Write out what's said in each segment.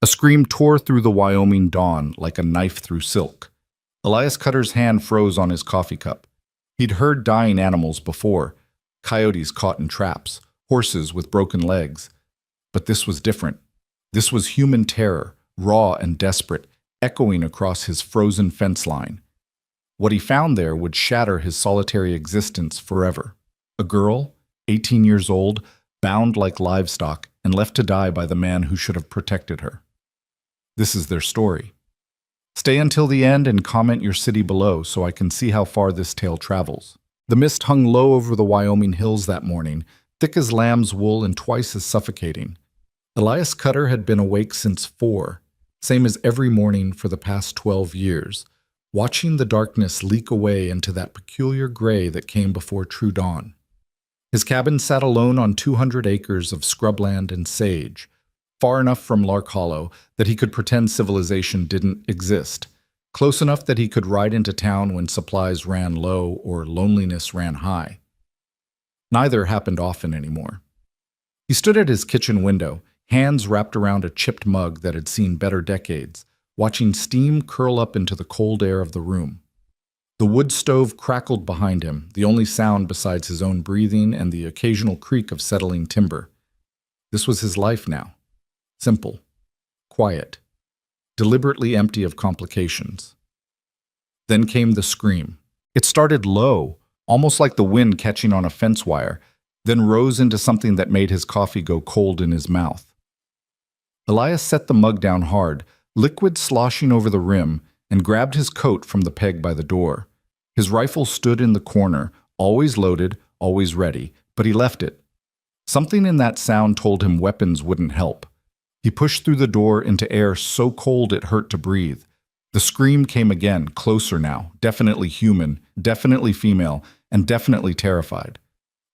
A scream tore through the Wyoming dawn like a knife through silk. Elias Cutter's hand froze on his coffee cup. He'd heard dying animals before, coyotes caught in traps, horses with broken legs. But this was different. This was human terror, raw and desperate, echoing across his frozen fence line. What he found there would shatter his solitary existence forever. A girl, 18 years old, bound like livestock and left to die by the man who should have protected her. This is their story. Stay until the end and comment your city below so I can see how far this tale travels. The mist hung low over the Wyoming hills that morning, thick as lamb's wool and twice as suffocating. Elias Cutter had been awake since 4, same as every morning for the past 12 years, watching the darkness leak away into that peculiar gray that came before true dawn. His cabin sat alone on 200 acres of scrubland and sage, far enough from Lark Hollow that he could pretend civilization didn't exist, close enough that he could ride into town when supplies ran low or loneliness ran high. Neither happened often anymore. He stood at his kitchen window, hands wrapped around a chipped mug that had seen better decades, watching steam curl up into the cold air of the room. The wood stove crackled behind him, the only sound besides his own breathing and the occasional creak of settling timber. This was his life now. Simple, quiet, deliberately empty of complications. Then came the scream. It started low, almost like the wind catching on a fence wire, then rose into something that made his coffee go cold in his mouth. Elias set the mug down hard, liquid sloshing over the rim, and grabbed his coat from the peg by the door. His rifle stood in the corner, always loaded, always ready, but he left it. Something in that sound told him weapons wouldn't help. He pushed through the door into air so cold it hurt to breathe. The scream came again, closer now, definitely human, definitely female, and definitely terrified.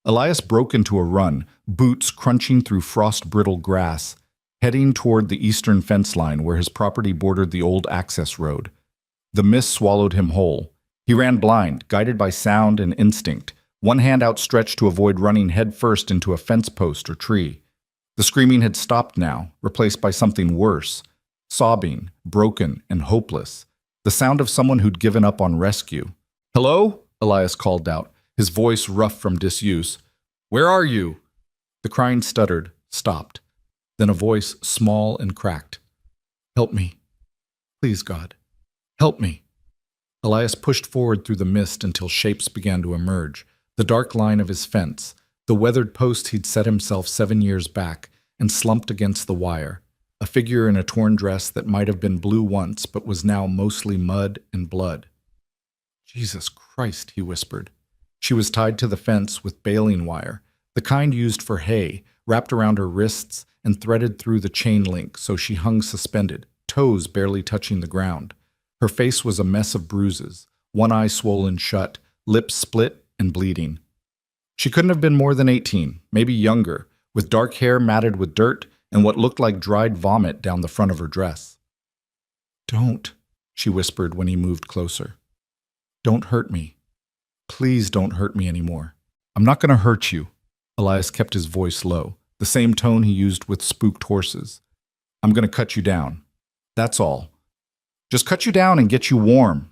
Elias broke into a run, boots crunching through frost-brittle grass, heading toward the eastern fence line where his property bordered the old access road. The mist swallowed him whole. He ran blind, guided by sound and instinct, one hand outstretched to avoid running headfirst into a fence post or tree. The screaming had stopped now, replaced by something worse, sobbing, broken, and hopeless, the sound of someone who'd given up on rescue. "Hello?" Elias called out, his voice rough from disuse. "Where are you?" The crying stuttered, stopped. Then a voice small and cracked. "Help me. Please, God. Help me." Elias pushed forward through the mist until shapes began to emerge. The dark line of his fence, the weathered post he'd set himself 7 years back, and slumped against the wire, a figure in a torn dress that might have been blue once but was now mostly mud and blood. "Jesus Christ," he whispered. She was tied to the fence with baling wire, the kind used for hay, wrapped around her wrists and threaded through the chain link so she hung suspended, toes barely touching the ground. Her face was a mess of bruises, one eye swollen shut, lips split and bleeding. She couldn't have been more than 18, maybe younger, with dark hair matted with dirt and what looked like dried vomit down the front of her dress. "Don't," she whispered when he moved closer. "Don't hurt me. Please don't hurt me anymore. I'm not going to hurt you." Elias kept his voice low, the same tone he used with spooked horses. "I'm going to cut you down. That's all. Just cut you down and get you warm."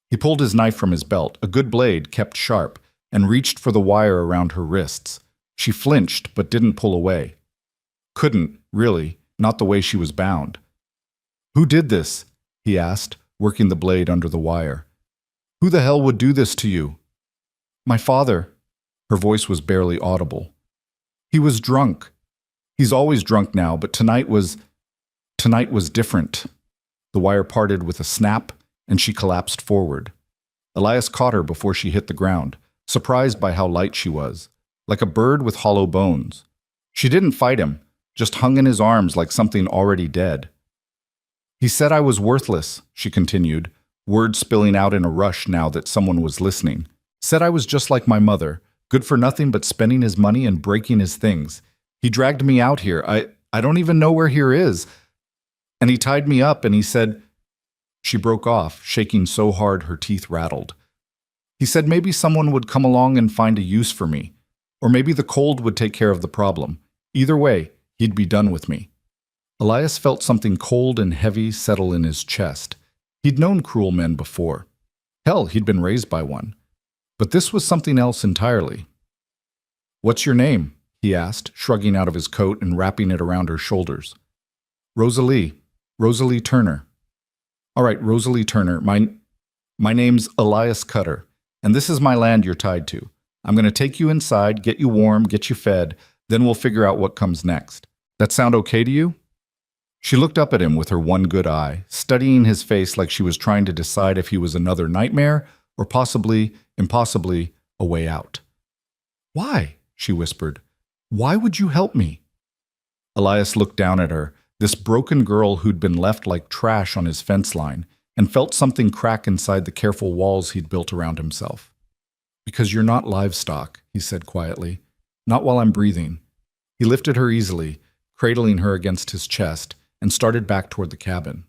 He pulled his knife from his belt, a good blade kept sharp, and reached for the wire around her wrists. She flinched but didn't pull away. Couldn't, really, not the way she was bound. "Who did this?" he asked, working the blade under the wire. "Who the hell would do this to you?" "My father." Her voice was barely audible. "He was drunk. He's always drunk now, but tonight was different." The wire parted with a snap, and she collapsed forward. Elias caught her before she hit the ground, surprised by how light she was, like a bird with hollow bones. She didn't fight him, just hung in his arms like something already dead. "He said I was worthless," she continued, words spilling out in a rush now that someone was listening. "Said I was just like my mother, good for nothing but spending his money and breaking his things. He dragged me out here. I don't even know where here is. And he tied me up and he said..." She broke off, shaking so hard her teeth rattled. "He said maybe someone would come along and find a use for me, or maybe the cold would take care of the problem. Either way, he'd be done with me." Elias felt something cold and heavy settle in his chest. He'd known cruel men before. Hell, he'd been raised by one. But this was something else entirely. "What's your name?" he asked, shrugging out of his coat and wrapping it around her shoulders. "Rosalie. Rosalie Turner." "All right, Rosalie Turner. My name's Elias Cutter, and this is my land you're tied to. I'm going to take you inside, get you warm, get you fed, then we'll figure out what comes next. That sound okay to you?" She looked up at him with her one good eye, studying his face like she was trying to decide if he was another nightmare or possibly, impossibly, a way out. "Why?" she whispered. "Why would you help me?" Elias looked down at her, this broken girl who'd been left like trash on his fence line, and felt something crack inside the careful walls he'd built around himself. "Because you're not livestock," he said quietly. "Not while I'm breathing." He lifted her easily, cradling her against his chest, and started back toward the cabin.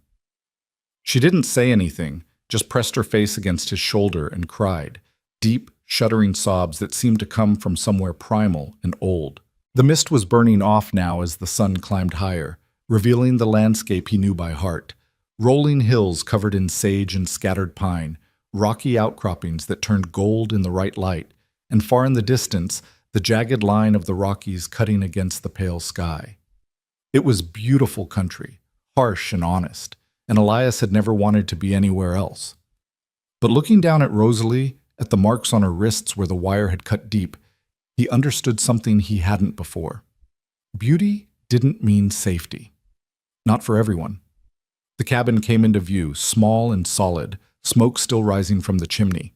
She didn't say anything, just pressed her face against his shoulder and cried, deep, shuddering sobs that seemed to come from somewhere primal and old. The mist was burning off now as the sun climbed higher, revealing the landscape he knew by heart. Rolling hills covered in sage and scattered pine, rocky outcroppings that turned gold in the right light, and far in the distance, the jagged line of the Rockies cutting against the pale sky. It was beautiful country, harsh and honest, and Elias had never wanted to be anywhere else. But looking down at Rosalie, at the marks on her wrists where the wire had cut deep, he understood something he hadn't before. Beauty didn't mean safety. Not for everyone. The cabin came into view, small and solid, smoke still rising from the chimney.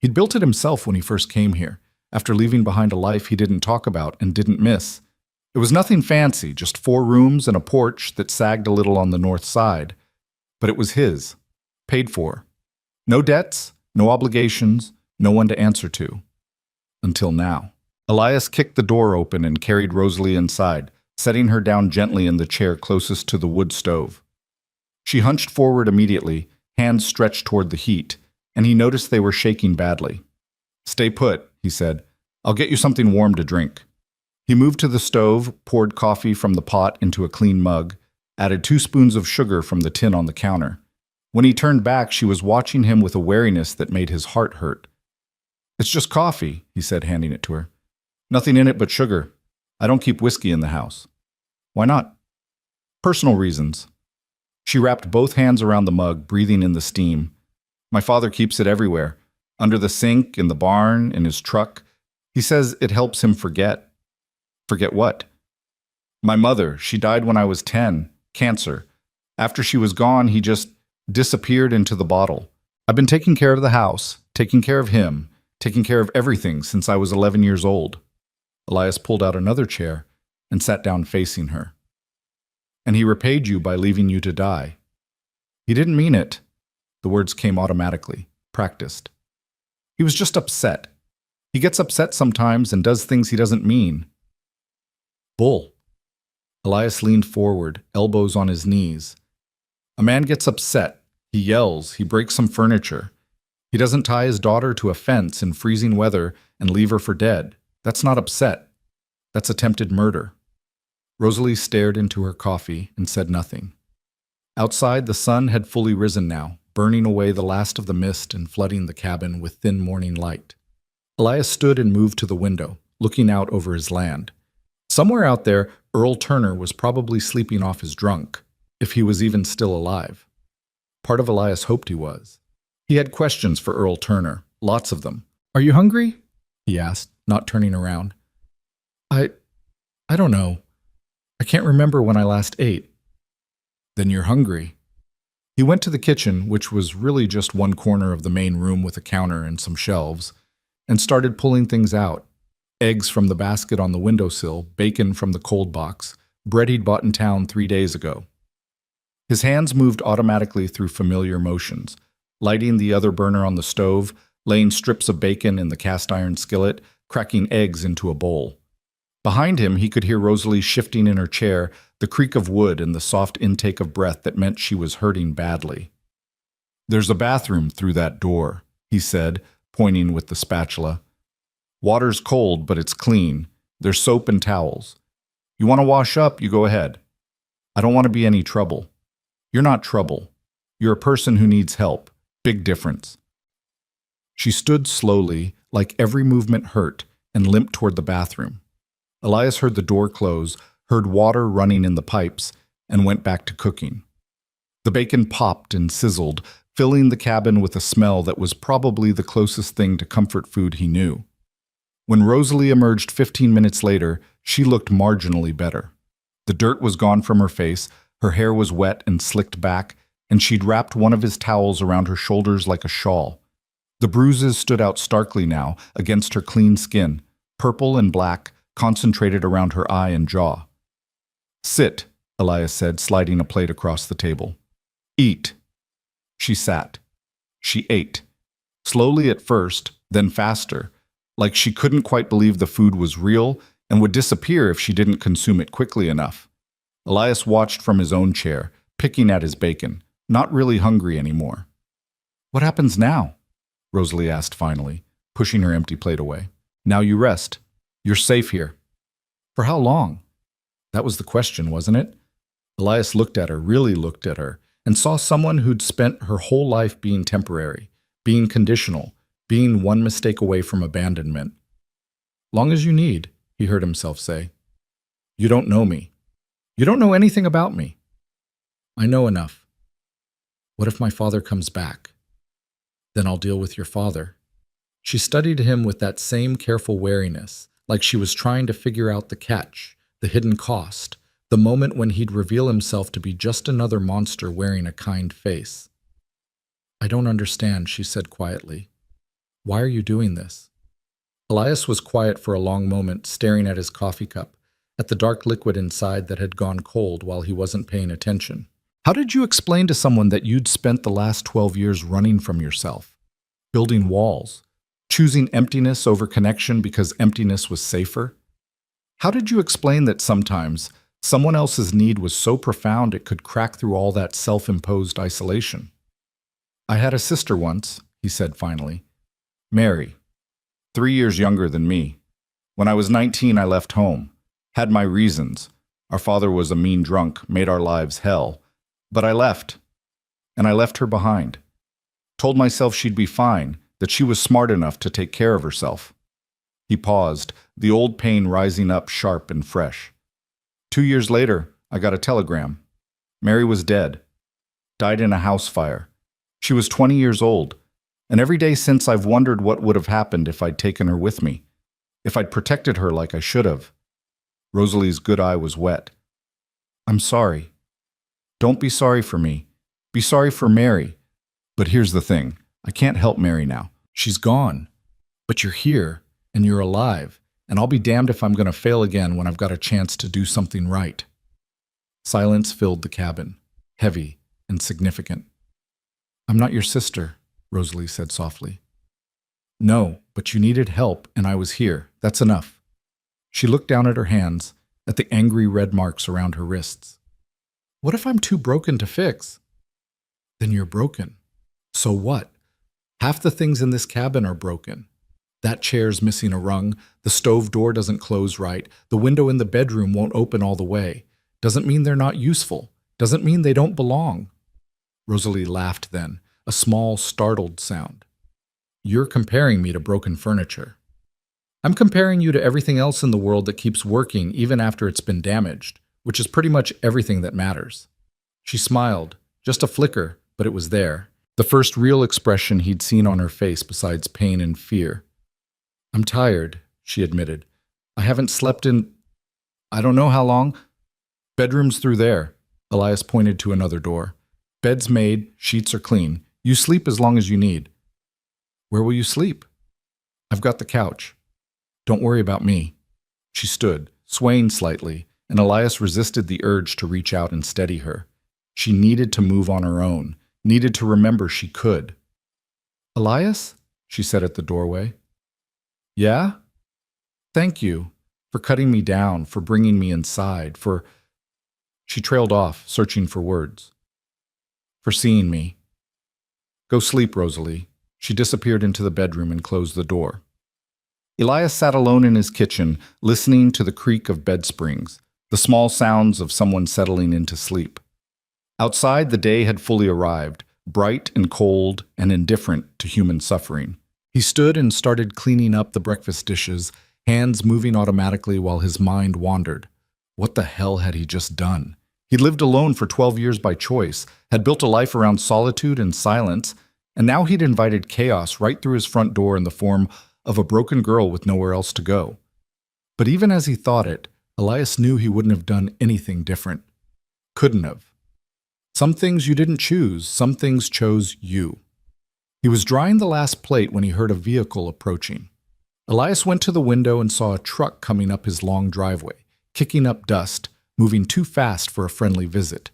He'd built it himself when he first came here, after leaving behind a life he didn't talk about and didn't miss. It was nothing fancy, just 4 rooms and a porch that sagged a little on the north side. But it was his, paid for. No debts, no obligations, no one to answer to. Until now. Elias kicked the door open and carried Rosalie inside, setting her down gently in the chair closest to the wood stove. She hunched forward immediately, hands stretched toward the heat, and he noticed they were shaking badly. "Stay put," he said. "I'll get you something warm to drink." He moved to the stove, poured coffee from the pot into a clean mug, added 2 spoons of sugar from the tin on the counter. When he turned back, she was watching him with a wariness that made his heart hurt. "It's just coffee," he said, handing it to her. "Nothing in it but sugar. I don't keep whiskey in the house." "Why not?" "Personal reasons." She wrapped both hands around the mug, breathing in the steam. "My father keeps it everywhere. Under the sink, in the barn, in his truck. He says it helps him forget." "Forget what?" "My mother. She died when I was 10. Cancer. After she was gone, he just disappeared into the bottle. I've been taking care of the house, taking care of him, taking care of everything since I was 11 years old." Elias pulled out another chair and sat down facing her. "And he repaid you by leaving you to die." He didn't mean it. The words came automatically, practiced. He was just upset. He gets upset sometimes and does things he doesn't mean. "Bull." Elias leaned forward, elbows on his knees. "A man gets upset. He yells. He breaks some furniture. He doesn't tie his daughter to a fence in freezing weather and leave her for dead. That's not upset. That's attempted murder." Rosalie stared into her coffee and said nothing. Outside, the sun had fully risen now, burning away the last of the mist and flooding the cabin with thin morning light. Elias stood and moved to the window, looking out over his land. Somewhere out there, Earl Turner was probably sleeping off his drunk, if he was even still alive. Part of Elias hoped he was. He had questions for Earl Turner, lots of them. "Are you hungry?" he asked, not turning around. I don't know. I can't remember when I last ate." "Then you're hungry." He went to the kitchen, which was really just one corner of the main room with a counter and some shelves, and started pulling things out. Eggs from the basket on the windowsill, bacon from the cold box, bread he'd bought in town 3 days ago. His hands moved automatically through familiar motions, lighting the other burner on the stove, laying strips of bacon in the cast-iron skillet, cracking eggs into a bowl. Behind him, he could hear Rosalie shifting in her chair, the creak of wood and the soft intake of breath that meant she was hurting badly. "There's a bathroom through that door," he said, pointing with the spatula. "Water's cold, but it's clean. There's soap and towels. You want to wash up, you go ahead." I don't want to be any trouble. You're not trouble. You're a person who needs help. Big difference. She stood slowly, like every movement hurt, and limped toward the bathroom. Elias heard the door close, heard water running in the pipes, and went back to cooking. The bacon popped and sizzled, filling the cabin with a smell that was probably the closest thing to comfort food he knew. When Rosalie emerged 15 minutes later, she looked marginally better. The dirt was gone from her face, her hair was wet and slicked back, and she'd wrapped one of his towels around her shoulders like a shawl. The bruises stood out starkly now against her clean skin, purple and black, concentrated around her eye and jaw. "Sit," Elias said, sliding a plate across the table. "Eat." She sat. She ate. Slowly at first, then faster, like she couldn't quite believe the food was real and would disappear if she didn't consume it quickly enough. Elias watched from his own chair, picking at his bacon, not really hungry anymore. "What happens now?" Rosalie asked finally, pushing her empty plate away. "Now you rest. You're safe here." "For how long?" That was the question, wasn't it? Elias looked at her, really looked at her, and saw someone who'd spent her whole life being temporary, being conditional, being one mistake away from abandonment. "Long as you need," he heard himself say. "You don't know me. You don't know anything about me." "I know enough." "What if my father comes back?" "Then I'll deal with your father." She studied him with that same careful wariness, like she was trying to figure out the catch, the hidden cost, the moment when he'd reveal himself to be just another monster wearing a kind face. "I don't understand," she said quietly. "Why are you doing this?" Elias was quiet for a long moment, staring at his coffee cup, at the dark liquid inside that had gone cold while he wasn't paying attention. "How did you explain to someone that you'd spent the last 12 years running from yourself, building walls, choosing emptiness over connection because emptiness was safer? How did you explain that sometimes someone else's need was so profound it could crack through all that self-imposed isolation?" "I had a sister once," he said finally. "Mary. 3 years younger than me. When I was 19, I left home. Had my reasons. Our father was a mean drunk, made our lives hell. But I left. And I left her behind. Told myself she'd be fine, that she was smart enough to take care of herself." He paused, the old pain rising up sharp and fresh. 2 years later, I got a telegram. Mary was dead. Died in a house fire. She was 20 years old. And every day since I've wondered what would have happened if I'd taken her with me. If I'd protected her like I should have. Rosalie's good eye was wet. "I'm sorry. Don't be sorry for me. Be sorry for Mary. But here's the thing. I can't help Mary now. She's gone. But you're here, and you're alive, and I'll be damned if I'm going to fail again when I've got a chance to do something right." Silence filled the cabin, heavy and significant. "I'm not your sister," Rosalie said softly. "No, but you needed help, and I was here. That's enough." She looked down at her hands, at the angry red marks around her wrists. "What if I'm too broken to fix?" "Then you're broken. So what? Half the things in this cabin are broken. That chair's missing a rung, the stove door doesn't close right, the window in the bedroom won't open all the way. Doesn't mean they're not useful. Doesn't mean they don't belong." Rosalie laughed then, a small, startled sound. "You're comparing me to broken furniture." "I'm comparing you to everything else in the world that keeps working even after it's been damaged, which is pretty much everything that matters." She smiled, just a flicker, but it was there. The first real expression he'd seen on her face besides pain and fear. "I'm tired," she admitted. "I haven't slept in... I don't know how long." "Bedroom's through there." Elias pointed to another door. "Bed's made, sheets are clean. You sleep as long as you need." "Where will you sleep?" "I've got the couch. Don't worry about me." She stood, swaying slightly, and Elias resisted the urge to reach out and steady her. She needed to move on her own, needed to remember she could. "Elias?" she said at the doorway. "Yeah?" "Thank you for cutting me down, for bringing me inside, for..." She trailed off, searching for words. "For seeing me." "Go sleep, Rosalie." She disappeared into the bedroom and closed the door. Elias sat alone in his kitchen, listening to the creak of bed springs, the small sounds of someone settling into sleep. Outside, the day had fully arrived, bright and cold and indifferent to human suffering. He stood and started cleaning up the breakfast dishes, hands moving automatically while his mind wandered. What the hell had he just done? He'd lived alone for 12 years by choice, had built a life around solitude and silence, and now he'd invited chaos right through his front door in the form of a broken girl with nowhere else to go. But even as he thought it, Elias knew he wouldn't have done anything different. Couldn't have. Some things you didn't choose, some things chose you. He was drying the last plate when he heard a vehicle approaching. Elias went to the window and saw a truck coming up his long driveway, kicking up dust, moving too fast for a friendly visit.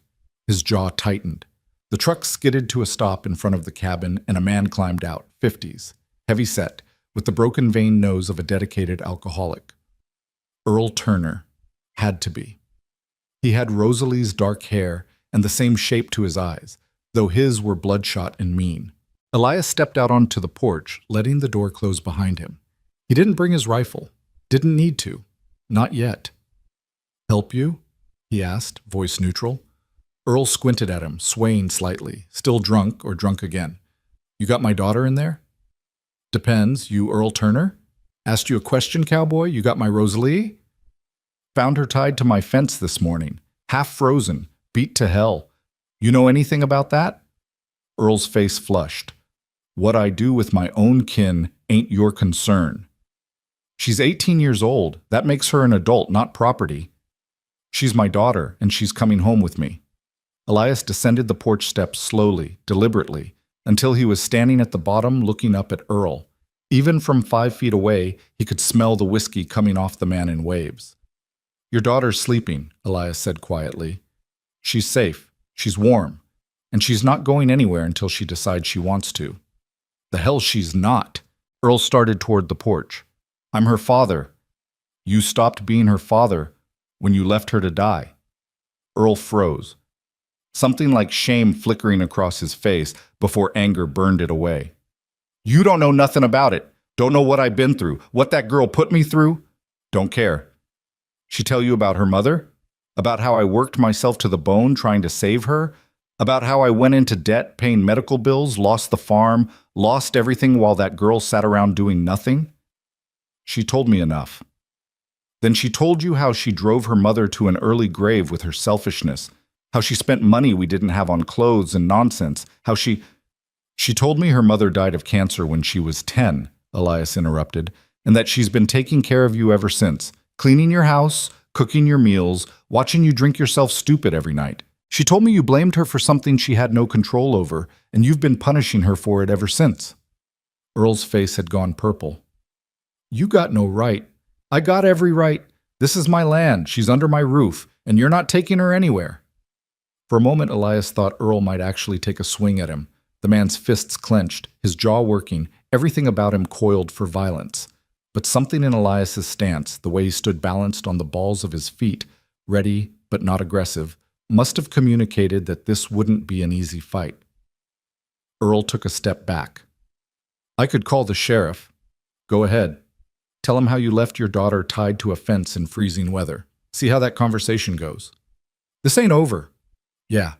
His jaw tightened. The truck skidded to a stop in front of the cabin, and a man climbed out, 50s, heavy-set, with the broken vein nose of a dedicated alcoholic. Earl Turner. Had to be. He had Rosalie's dark hair and the same shape to his eyes, though his were bloodshot and mean. Elias stepped out onto the porch, letting the door close behind him. He didn't bring his rifle. Didn't need to. Not yet. "Help you?" he asked, voice neutral. Earl squinted at him, swaying slightly, still drunk or drunk again. "You got my daughter in there?" "Depends. You Earl Turner? Asked you a question, cowboy? You got my Rosalie?" "Found her tied to my fence this morning, half frozen, beat to hell. You know anything about that?" Earl's face flushed. "What I do with my own kin ain't your concern." "She's 18 years old. That makes her an adult, not property." "She's my daughter, and she's coming home with me." Elias descended the porch steps slowly, deliberately, until he was standing at the bottom looking up at Earl. Even from 5 feet away, he could smell the whiskey coming off the man in waves. "Your daughter's sleeping," Elias said quietly. "She's safe, she's warm, and she's not going anywhere until she decides she wants to." "The hell she's not!" Earl started toward the porch. "I'm her father." "You stopped being her father when you left her to die." Earl froze, something like shame flickering across his face before anger burned it away. "You don't know nothing about it. Don't know what I've been through, what that girl put me through. Don't care." "She tell you about her mother? About how I worked myself to the bone trying to save her? About how I went into debt paying medical bills, lost the farm, lost everything while that girl sat around doing nothing?" "She told me enough." "Then she told you how she drove her mother to an early grave with her selfishness, how she spent money we didn't have on clothes and nonsense, how she told me her mother died of cancer when she was 10, Elias interrupted, "and that she's been taking care of you ever since, cleaning your house, cooking your meals, watching you drink yourself stupid every night. She told me you blamed her for something she had no control over, and you've been punishing her for it ever since." Earl's face had gone purple. "You got no right. I got every right. This is my land, she's under my roof, and you're not taking her anywhere." For a moment, Elias thought Earl might actually take a swing at him. The man's fists clenched, his jaw working, everything about him coiled for violence. But something in Elias's stance, the way he stood balanced on the balls of his feet, ready but not aggressive, must have communicated that this wouldn't be an easy fight. Earl took a step back. "I could call the sheriff." "Go ahead. Tell him how you left your daughter tied to a fence in freezing weather. See how that conversation goes." "This ain't over." "Yeah,"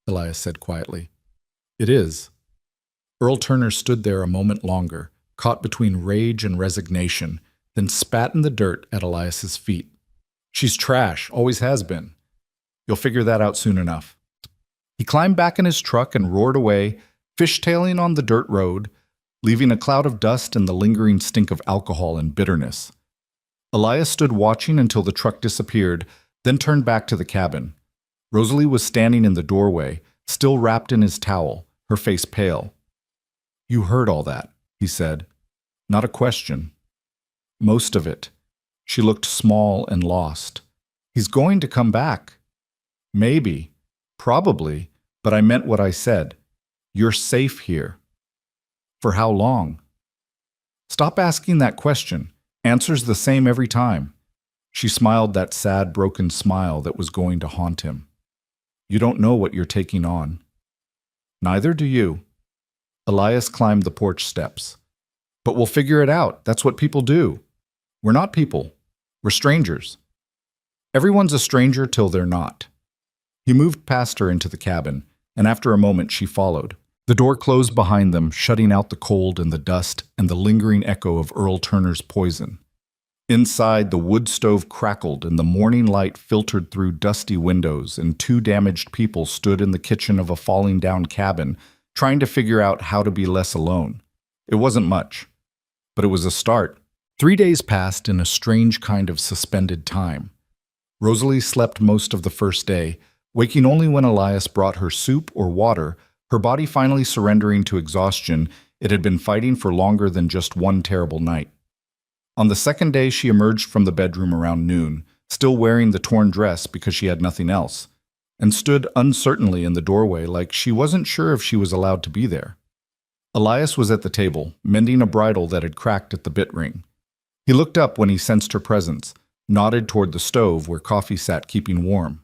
Elias said quietly. "It is." Earl Turner stood there a moment longer, caught between rage and resignation, then spat in the dirt at Elias's feet. "She's trash, always has been. You'll figure that out soon enough." He climbed back in his truck and roared away, fishtailing on the dirt road, leaving a cloud of dust and the lingering stink of alcohol and bitterness. Elias stood watching until the truck disappeared, then turned back to the cabin. Rosalie was standing in the doorway, still wrapped in his towel, her face pale. "You heard all that," he said. "Not a question." "Most of it." She looked small and lost. "He's going to come back." "Maybe. Probably. But I meant what I said. You're safe here." "For how long?" "Stop asking that question. Answer's the same every time." She smiled that sad, broken smile that was going to haunt him. "You don't know what you're taking on." "Neither do you." Elias climbed the porch steps. "But we'll figure it out. That's what people do." "We're not people. We're strangers." Everyone's a stranger till they're not. He moved past her into the cabin, and after a moment she followed. The door closed behind them, shutting out the cold and the dust and the lingering echo of Earl Turner's poison. Inside, the wood stove crackled and the morning light filtered through dusty windows, and two damaged people stood in the kitchen of a falling-down cabin, trying to figure out how to be less alone. It wasn't much, but it was a start. 3 days passed in a strange kind of suspended time. Rosalie slept most of the first day, waking only when Elias brought her soup or water, her body finally surrendering to exhaustion. It had been fighting for longer than just one terrible night. On the second day, she emerged from the bedroom around noon, still wearing the torn dress because she had nothing else, and stood uncertainly in the doorway like she wasn't sure if she was allowed to be there. Elias was at the table, mending a bridle that had cracked at the bit ring. He looked up when he sensed her presence, nodded toward the stove where coffee sat keeping warm.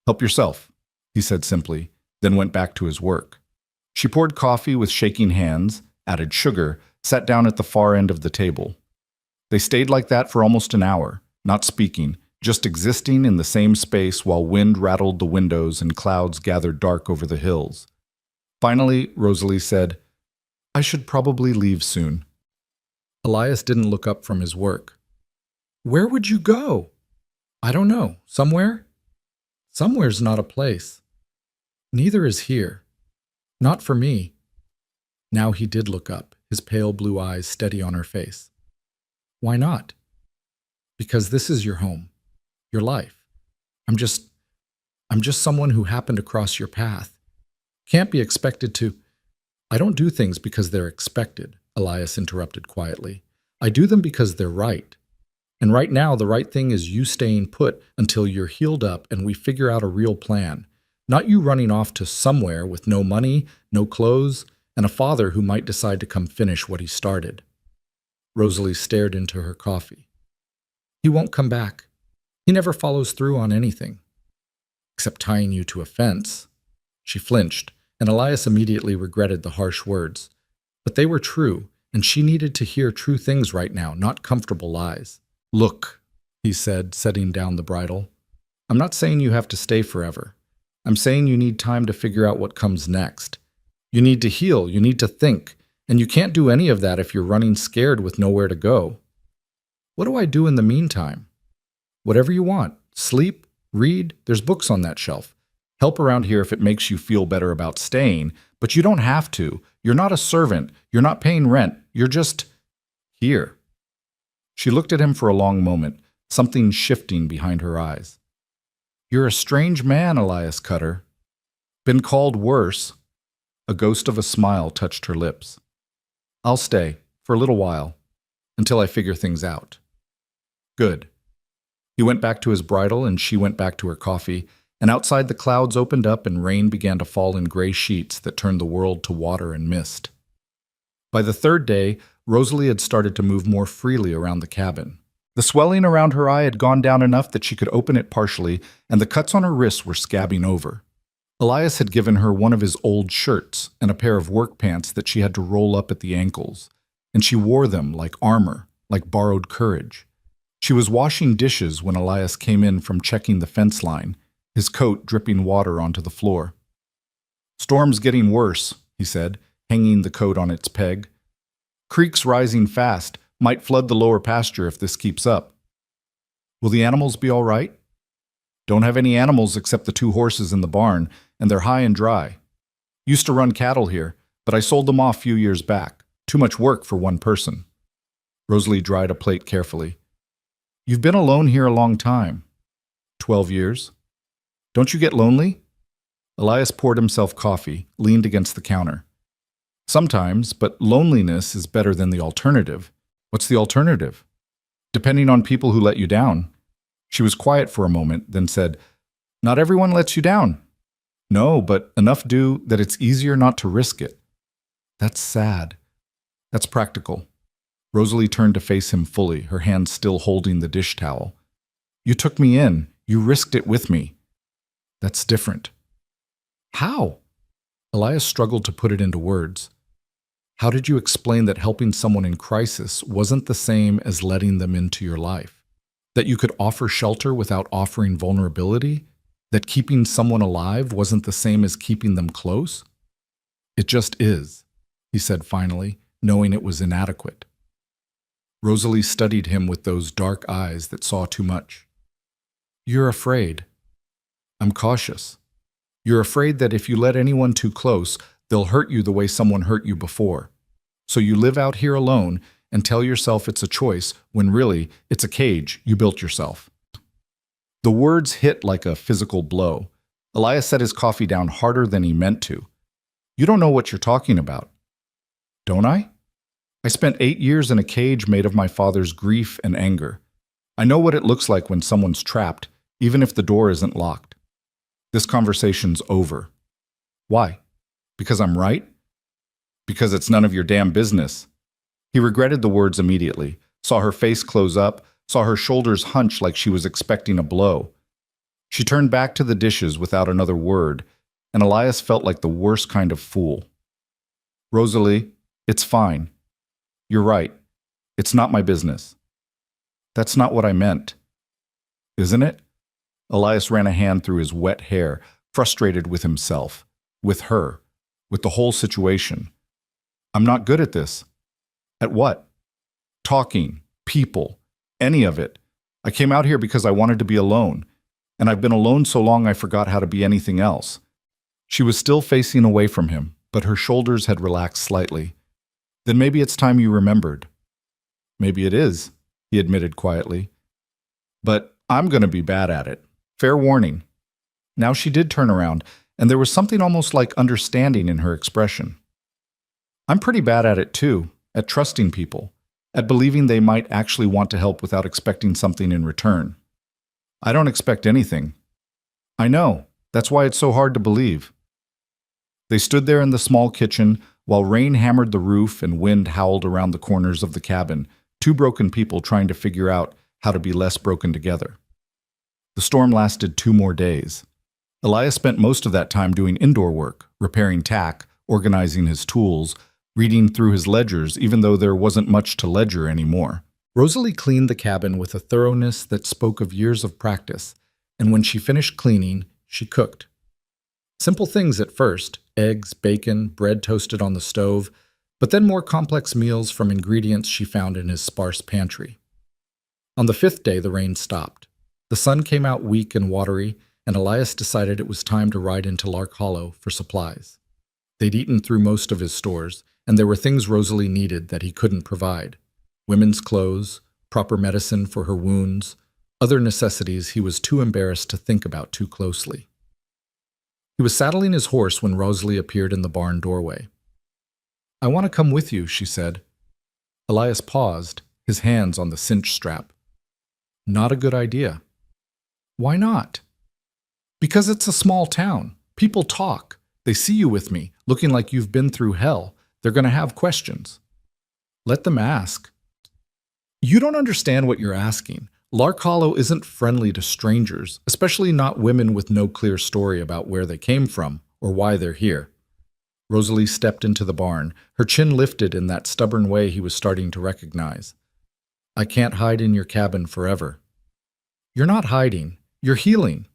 "Help yourself," he said simply, then went back to his work. She poured coffee with shaking hands, added sugar, sat down at the far end of the table. They stayed like that for almost an hour, not speaking, just existing in the same space while wind rattled the windows and clouds gathered dark over the hills. Finally, Rosalie said, "I should probably leave soon." Elias didn't look up from his work. "Where would you go?" "I don't know. Somewhere?" "Somewhere's not a place. Neither is here. Not for me." Now he did look up, his pale blue eyes steady on her face. "Why not?" "Because this is your home, your life. I'm just someone who happened to cross your path. Can't be expected to—" "I don't do things because they're expected," Elias interrupted quietly. "I do them because they're right. And right now, the right thing is you staying put until you're healed up and we figure out a real plan. Not you running off to somewhere with no money, no clothes, and a father who might decide to come finish what he started." Rosalie stared into her coffee. "He won't come back. He never follows through on anything. Except tying you to a fence." She flinched, and Elias immediately regretted the harsh words. But they were true, and she needed to hear true things right now, not comfortable lies. "Look," he said, setting down the bridle. "I'm not saying you have to stay forever. I'm saying you need time to figure out what comes next. You need to heal, you need to think, and you can't do any of that if you're running scared with nowhere to go." "What do I do in the meantime?" "Whatever you want. Sleep, read, there's books on that shelf. Help around here if it makes you feel better about staying, but you don't have to. You're not a servant, you're not paying rent, you're just here." She looked at him for a long moment, something shifting behind her eyes. "You're a strange man," Elias cut her. "Been called worse." A ghost of a smile touched her lips. "I'll stay, for a little while, until I figure things out." "Good." He went back to his bridle and she went back to her coffee, and outside the clouds opened up and rain began to fall in gray sheets that turned the world to water and mist. By the third day, Rosalie had started to move more freely around the cabin. The swelling around her eye had gone down enough that she could open it partially, and the cuts on her wrists were scabbing over. Elias had given her one of his old shirts and a pair of work pants that she had to roll up at the ankles, and she wore them like armor, like borrowed courage. She was washing dishes when Elias came in from checking the fence line, his coat dripping water onto the floor. "Storm's getting worse," he said, hanging the coat on its peg. "Creek's rising fast, might flood the lower pasture if this keeps up." "Will the animals be all right?" "Don't have any animals except the 2 horses in the barn, and they're high and dry. Used to run cattle here, but I sold them off a few years back. Too much work for one person." Rosalie dried a plate carefully. "You've been alone here a long time." 12 years. "Don't you get lonely?" Elias poured himself coffee, leaned against the counter. "Sometimes, but loneliness is better than the alternative." "What's the alternative?" "Depending on people who let you down." She was quiet for a moment, then said, "Not everyone lets you down." "No, but enough do that it's easier not to risk it." "That's sad." "That's practical." Rosalie turned to face him fully, her hand still holding the dish towel. "You took me in. You risked it with me." "That's different." "How?" Elias struggled to put it into words. "How did you explain that helping someone in crisis wasn't the same as letting them into your life?" That you could offer shelter without offering vulnerability? That keeping someone alive wasn't the same as keeping them close? It just is, he said finally, knowing it was inadequate. Rosalie studied him with those dark eyes that saw too much. You're afraid. I'm cautious. You're afraid that if you let anyone too close, they'll hurt you the way someone hurt you before. So you live out here alone and tell yourself it's a choice when really it's a cage you built yourself. The words hit like a physical blow. Elias set his coffee down harder than he meant to. You don't know what you're talking about. Don't I? I spent 8 years in a cage made of my father's grief and anger. I know what it looks like when someone's trapped, even if the door isn't locked. This conversation's over. Why? Because I'm right? Because it's none of your damn business. He regretted the words immediately, saw her face close up, saw her shoulders hunch like she was expecting a blow. She turned back to the dishes without another word, and Elias felt like the worst kind of fool. Rosalie, it's fine. You're right. It's not my business. That's not what I meant. Isn't it? Elias ran a hand through his wet hair, frustrated with himself, with her, with the whole situation. I'm not good at this. At what? Talking, people, any of it. I came out here because I wanted to be alone, and I've been alone so long I forgot how to be anything else. She was still facing away from him, but her shoulders had relaxed slightly. Then maybe it's time you remembered. Maybe it is, he admitted quietly. But I'm going to be bad at it. Fair warning. Now she did turn around, and there was something almost like understanding in her expression. I'm pretty bad at it too, at trusting people, at believing they might actually want to help without expecting something in return. I don't expect anything. I know. That's why it's so hard to believe. They stood there in the small kitchen while rain hammered the roof and wind howled around the corners of the cabin, two broken people trying to figure out how to be less broken together. The storm lasted 2 more days. Elias spent most of that time doing indoor work, repairing tack, organizing his tools, reading through his ledgers even though there wasn't much to ledger anymore. Rosalie cleaned the cabin with a thoroughness that spoke of years of practice, and when she finished cleaning, she cooked. Simple things at first, eggs, bacon, bread toasted on the stove, but then more complex meals from ingredients she found in his sparse pantry. On the 5th day, the rain stopped. The sun came out weak and watery, and Elias decided it was time to ride into Lark Hollow for supplies. They'd eaten through most of his stores, and there were things Rosalie needed that he couldn't provide. Women's clothes, proper medicine for her wounds, other necessities he was too embarrassed to think about too closely. He was saddling his horse when Rosalie appeared in the barn doorway. I want to come with you, she said. Elias paused, his hands on the cinch strap. Not a good idea. Why not? Because it's a small town. People talk. They see you with me, looking like you've been through hell. They're going to have questions. Let them ask. You don't understand what you're asking. Lark Hollow isn't friendly to strangers, especially not women with no clear story about where they came from or why they're here. Rosalie stepped into the barn, her chin lifted in that stubborn way he was starting to recognize. I can't hide in your cabin forever. You're not hiding. You're healing.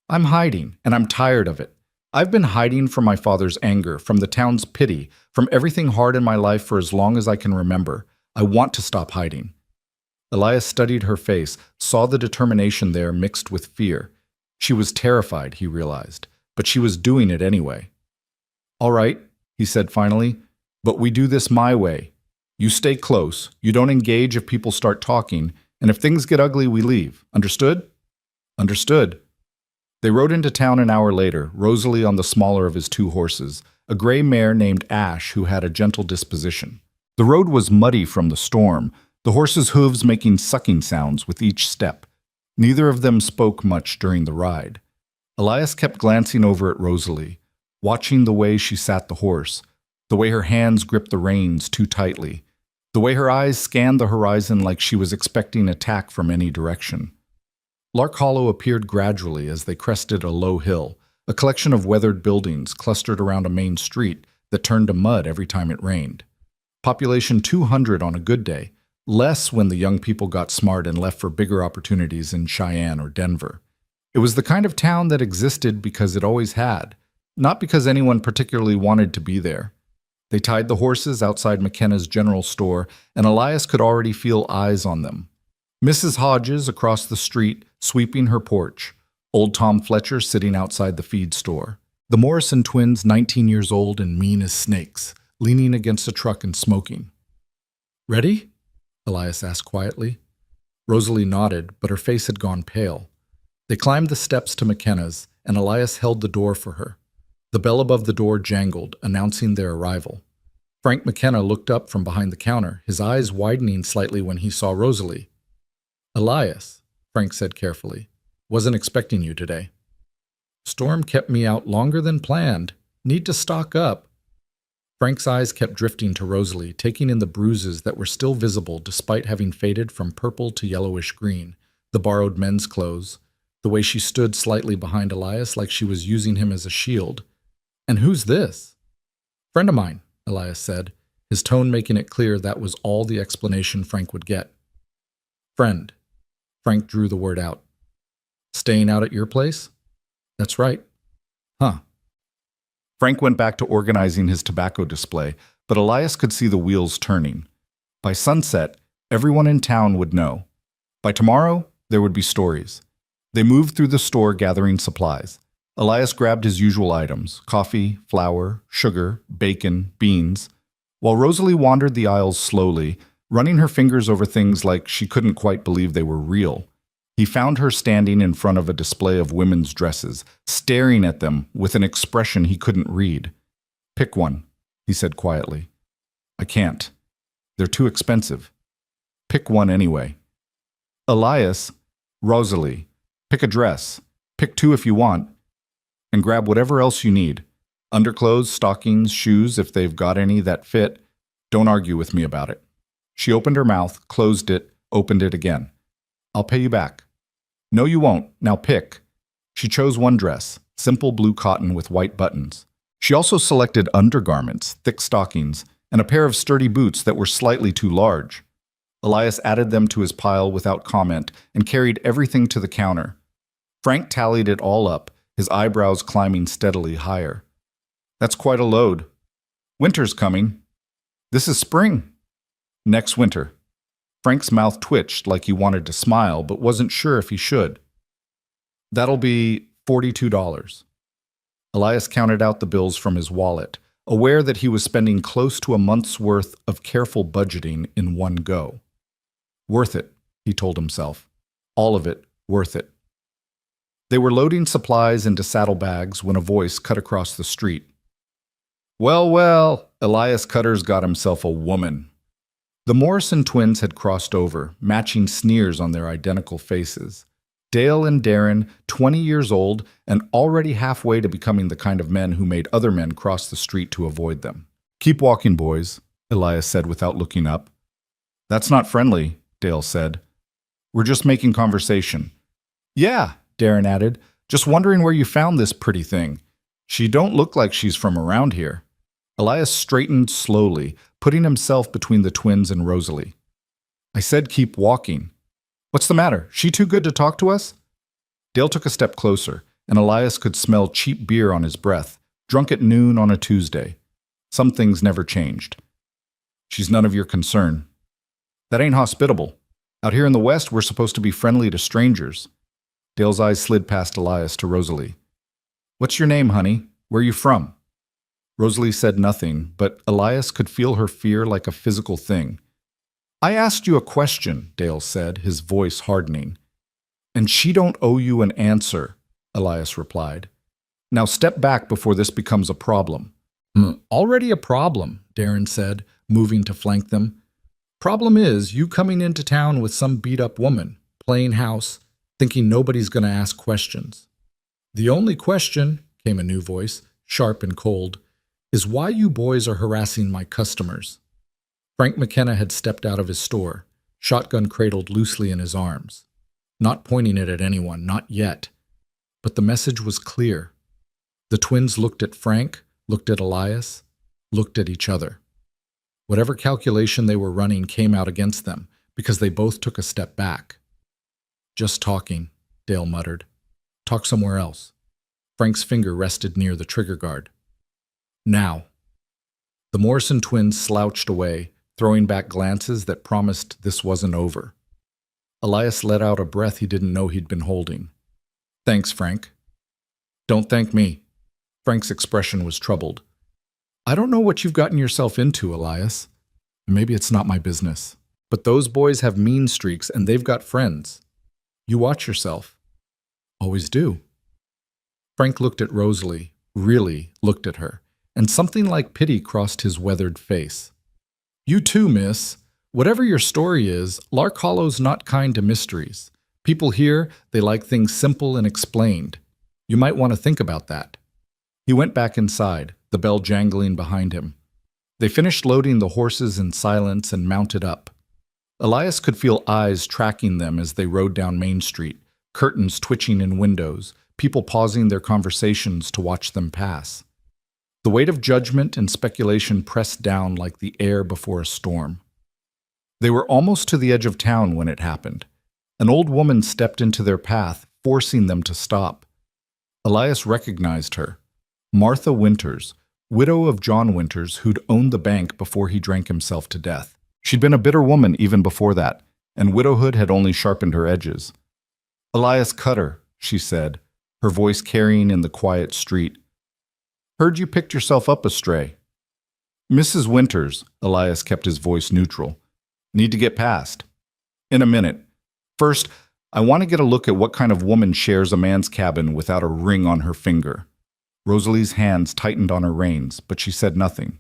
I'm hiding, and I'm tired of it. I've been hiding from my father's anger, from the town's pity, from everything hard in my life for as long as I can remember. I want to stop hiding. Elias studied her face, saw the determination there mixed with fear. She was terrified, he realized, but she was doing it anyway. All right, he said finally, but we do this my way. You stay close, you don't engage if people start talking, and if things get ugly, we leave. Understood? Understood. They rode into town an hour later, Rosalie on the smaller of his 2 horses, a gray mare named Ash who had a gentle disposition. The road was muddy from the storm, the horses' hooves making sucking sounds with each step. Neither of them spoke much during the ride. Elias kept glancing over at Rosalie, watching the way she sat the horse, the way her hands gripped the reins too tightly, the way her eyes scanned the horizon like she was expecting attack from any direction. Lark Hollow appeared gradually as they crested a low hill, a collection of weathered buildings clustered around a main street that turned to mud every time it rained. Population 200 on a good day, less when the young people got smart and left for bigger opportunities in Cheyenne or Denver. It was the kind of town that existed because it always had, not because anyone particularly wanted to be there. They tied the horses outside McKenna's general store, and Elias could already feel eyes on them. Mrs. Hodges across the street, sweeping her porch. Old Tom Fletcher sitting outside the feed store. The Morrison twins, 19 years old and mean as snakes, leaning against a truck and smoking. "Ready?" Elias asked quietly. Rosalie nodded, but her face had gone pale. They climbed the steps to McKenna's, and Elias held the door for her. The bell above the door jangled, announcing their arrival. Frank McKenna looked up from behind the counter, his eyes widening slightly when he saw Rosalie. "Elias," Frank said carefully, "wasn't expecting you today. Storm kept me out longer than planned. Need to stock up." Frank's eyes kept drifting to Rosalie, taking in the bruises that were still visible despite having faded from purple to yellowish green, the borrowed men's clothes, the way she stood slightly behind Elias like she was using him as a shield. "And who's this?" "Friend of mine," Elias said, his tone making it clear that was all the explanation Frank would get. "Friend." Frank drew the word out. "Staying out at your place?" "That's right." "Huh." Frank went back to organizing his tobacco display, but Elias could see the wheels turning. By sunset, everyone in town would know. By tomorrow, there would be stories. They moved through the store gathering supplies. Elias grabbed his usual items: coffee, flour, sugar, bacon, beans, while Rosalie wandered the aisles slowly, running her fingers over things like she couldn't quite believe they were real. He found her standing in front of a display of women's dresses, staring at them with an expression he couldn't read. "Pick one," he said quietly. "I can't. They're too expensive." "Pick one anyway." "Elias, Rosalie, pick a dress. Pick two if you want. And grab whatever else you need. Underclothes, stockings, shoes, if they've got any that fit. Don't argue with me about it." She opened her mouth, closed it, opened it again. "I'll pay you back." "No, you won't. Now pick." She chose one dress, simple blue cotton with white buttons. She also selected undergarments, thick stockings, and a pair of sturdy boots that were slightly too large. Elias added them to his pile without comment and carried everything to the counter. Frank tallied it all up, his eyebrows climbing steadily higher. "That's quite a load. Winter's coming." "This is spring." "Next winter." Frank's mouth twitched like he wanted to smile, but wasn't sure if he should. "That'll be $42. Elias counted out the bills from his wallet, aware that he was spending close to a month's worth of careful budgeting in one go. Worth it, he told himself. All of it worth it. They were loading supplies into saddlebags when a voice cut across the street. "Well, well, Elias Cutter's got himself a woman." The Morrison twins had crossed over, matching sneers on their identical faces. Dale and Darren, 20 years old, and already halfway to becoming the kind of men who made other men cross the street to avoid them. "Keep walking, boys," Elias said without looking up. "That's not friendly," Dale said. "We're just making conversation." "Yeah," Darren added, "just wondering where you found this pretty thing. She don't look like she's from around here." Elias straightened slowly, putting himself between the twins and Rosalie. "I said keep walking." "What's the matter? She too good to talk to us?" Dale took a step closer, and Elias could smell cheap beer on his breath, drunk at noon on a Tuesday. Some things never changed. "She's none of your concern." "That ain't hospitable. Out here in the West, we're supposed to be friendly to strangers." Dale's eyes slid past Elias to Rosalie. "What's your name, honey? Where are you from?" Rosalie said nothing, but Elias could feel her fear like a physical thing. "I asked you a question," Dale said, his voice hardening. "And she don't owe you an answer," Elias replied. "Now step back before this becomes a problem." "Already a problem," Darren said, moving to flank them. "Problem is, you coming into town with some beat-up woman, playing house, thinking nobody's going to ask questions." "The only question," came a new voice, sharp and cold, "is why you boys are harassing my customers." Frank McKenna had stepped out of his store, shotgun cradled loosely in his arms, not pointing it at anyone, not yet. But the message was clear. The twins looked at Frank, looked at Elias, looked at each other. Whatever calculation they were running came out against them, because they both took a step back. "Just talking," Dale muttered. "Talk somewhere else." Frank's finger rested near the trigger guard. "Now." The Morrison twins slouched away, throwing back glances that promised this wasn't over. Elias let out a breath he didn't know he'd been holding. "Thanks, Frank." "Don't thank me." Frank's expression was troubled. "I don't know what you've gotten yourself into, Elias. Maybe it's not my business. But those boys have mean streaks and they've got friends. You watch yourself." "Always do." Frank looked at Rosalie, really looked at her, and something like pity crossed his weathered face. "You too, miss. Whatever your story is, Lark Hollow's not kind to mysteries. People here, they like things simple and explained. You might want to think about that." He went back inside, the bell jangling behind him. They finished loading the horses in silence and mounted up. Elias could feel eyes tracking them as they rode down Main Street, curtains twitching in windows, people pausing their conversations to watch them pass. The weight of judgment and speculation pressed down like the air before a storm. They were almost to the edge of town when it happened. An old woman stepped into their path, forcing them to stop. Elias recognized her. Martha Winters, widow of John Winters, who'd owned the bank before he drank himself to death. She'd been a bitter woman even before that, and widowhood had only sharpened her edges. "Elias Cutter," she said, her voice carrying in the quiet street. "Heard you picked yourself up a stray." "Mrs. Winters," Elias kept his voice neutral. "Need to get past." "In a minute. First, I want to get a look at what kind of woman shares a man's cabin without a ring on her finger." Rosalie's hands tightened on her reins, but she said nothing.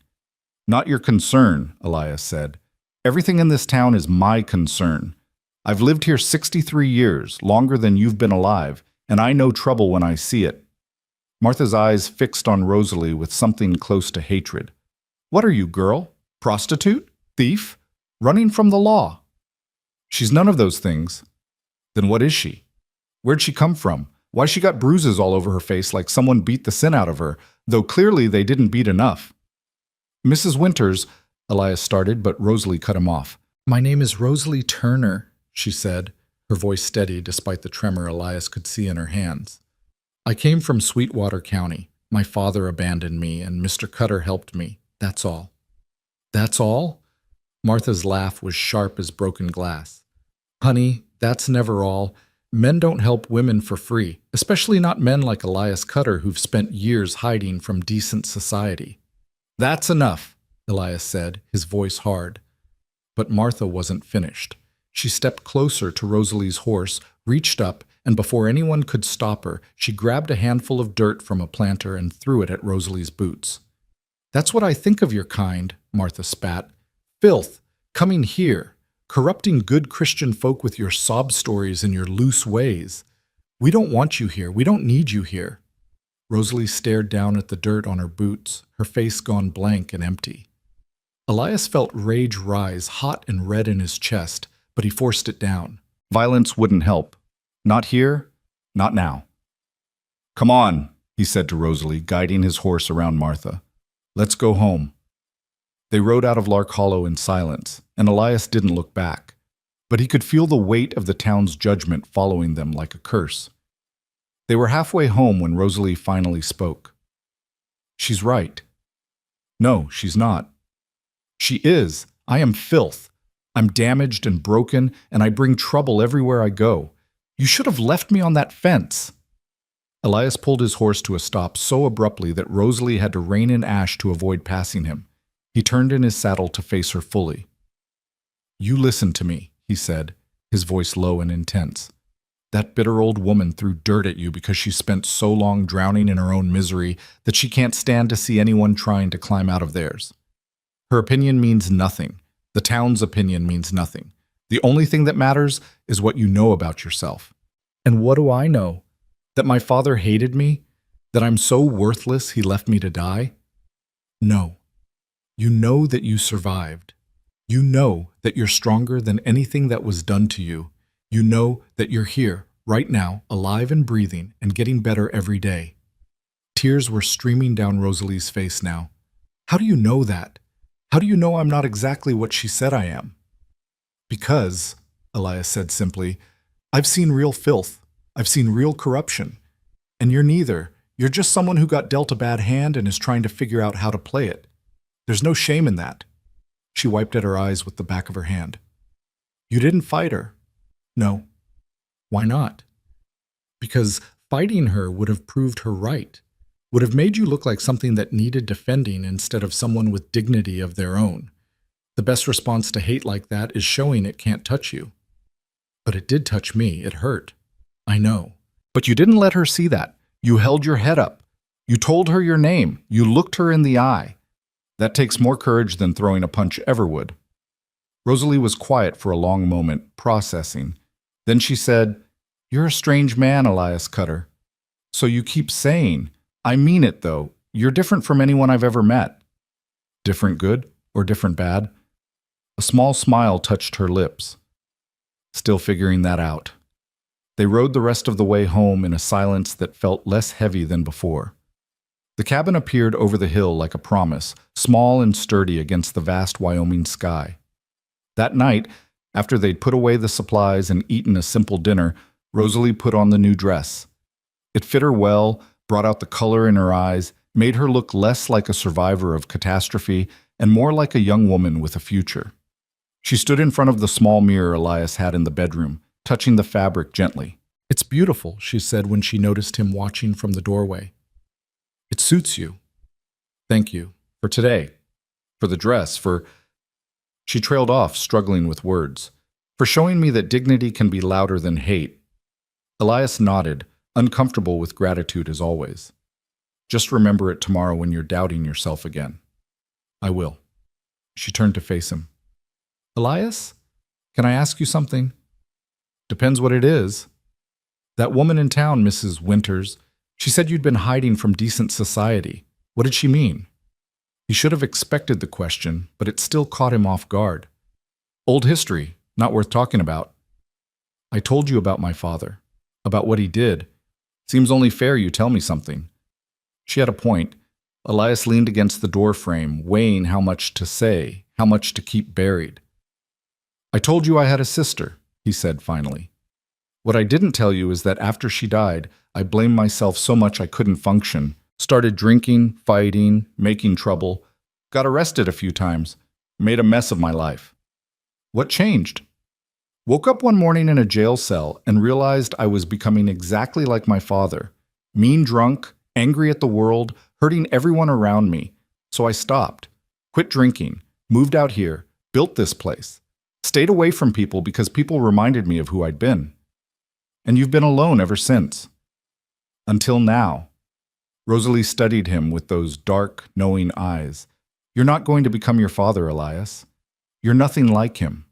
"Not your concern," Elias said. "Everything in this town is my concern. I've lived here 63 years, longer than you've been alive, and I know trouble when I see it." Martha's eyes fixed on Rosalie with something close to hatred. "What are you, girl? Prostitute? Thief? Running from the law?" "She's none of those things." "Then what is she? Where'd she come from? Why she got bruises all over her face like someone beat the sin out of her, though clearly they didn't beat enough." "Mrs. Winters," Elias started, but Rosalie cut him off. "My name is Rosalie Turner," she said, her voice steady despite the tremor Elias could see in her hands. "I came from Sweetwater County. My father abandoned me, and Mr. Cutter helped me. That's all." "That's all?" Martha's laugh was sharp as broken glass. "Honey, that's never all. Men don't help women for free, especially not men like Elias Cutter who've spent years hiding from decent society." "That's enough," Elias said, his voice hard. But Martha wasn't finished. She stepped closer to Rosalie's horse, reached up, and before anyone could stop her, she grabbed a handful of dirt from a planter and threw it at Rosalie's boots. "That's what I think of your kind," Martha spat. "Filth, coming here, corrupting good Christian folk with your sob stories and your loose ways. We don't want you here. We don't need you here." Rosalie stared down at the dirt on her boots, her face gone blank and empty. Elias felt rage rise, hot and red in his chest, but he forced it down. Violence wouldn't help. Not here, not now. "Come on," he said to Rosalie, guiding his horse around Martha. "Let's go home." They rode out of Lark Hollow in silence, and Elias didn't look back, but he could feel the weight of the town's judgment following them like a curse. They were halfway home when Rosalie finally spoke. "She's right." "No, she's not." "She is. I am filth. I'm damaged and broken, and I bring trouble everywhere I go. You should have left me on that fence." Elias pulled his horse to a stop so abruptly that Rosalie had to rein in Ash to avoid passing him. He turned in his saddle to face her fully. "You listen to me," he said, his voice low and intense. "That bitter old woman threw dirt at you because she spent so long drowning in her own misery that she can't stand to see anyone trying to climb out of theirs. Her opinion means nothing. The town's opinion means nothing. The only thing that matters is what you know about yourself." "And what do I know? That my father hated me? That I'm so worthless he left me to die?" "No. You know that you survived. You know that you're stronger than anything that was done to you. You know that you're here, right now, alive and breathing, and getting better every day." Tears were streaming down Rosalie's face now. "How do you know that? How do you know I'm not exactly what she said I am?" Because, Elias said simply, I've seen real filth. I've seen real corruption. And you're neither. You're just someone who got dealt a bad hand and is trying to figure out how to play it. There's no shame in that. She wiped at her eyes with the back of her hand. You didn't fight her. No. Why not? Because fighting her would have proved her right, would have made you look like something that needed defending instead of someone with dignity of their own. The best response to hate like that is showing it can't touch you. But it did touch me. It hurt. I know. But you didn't let her see that. You held your head up. You told her your name. You looked her in the eye. That takes more courage than throwing a punch ever would. Rosalie was quiet for a long moment, processing. Then she said, You're a strange man, Elias Cutter. So you keep saying, I mean it though. You're different from anyone I've ever met. Different good or different bad? A small smile touched her lips. Still figuring that out. They rode the rest of the way home in a silence that felt less heavy than before. The cabin appeared over the hill like a promise, small and sturdy against the vast Wyoming sky. That night, after they'd put away the supplies and eaten a simple dinner, Rosalie put on the new dress. It fit her well, brought out the color in her eyes, made her look less like a survivor of catastrophe and more like a young woman with a future. She stood in front of the small mirror Elias had in the bedroom, touching the fabric gently. It's beautiful, she said when she noticed him watching from the doorway. It suits you. Thank you. For today. For the dress. For... She trailed off, struggling with words. For showing me that dignity can be louder than hate. Elias nodded, uncomfortable with gratitude as always. Just remember it tomorrow when you're doubting yourself again. I will. She turned to face him. Elias, can I ask you something? Depends what it is. That woman in town, Mrs. Winters, she said you'd been hiding from decent society. What did she mean? He should have expected the question, but it still caught him off guard. Old history, not worth talking about. I told you about my father, about what he did. Seems only fair you tell me something. She had a point. Elias leaned against the door frame, weighing how much to say, how much to keep buried. I told you I had a sister, he said finally. What I didn't tell you is that after she died, I blamed myself so much I couldn't function, started drinking, fighting, making trouble, got arrested a few times, made a mess of my life. What changed? Woke up one morning in a jail cell and realized I was becoming exactly like my father, mean drunk, angry at the world, hurting everyone around me. So I stopped, quit drinking, moved out here, built this place, stayed away from people because people reminded me of who I'd been. And you've been alone ever since. Until now. Rosalie studied him with those dark, knowing eyes. You're not going to become your father, Elias. You're nothing like him.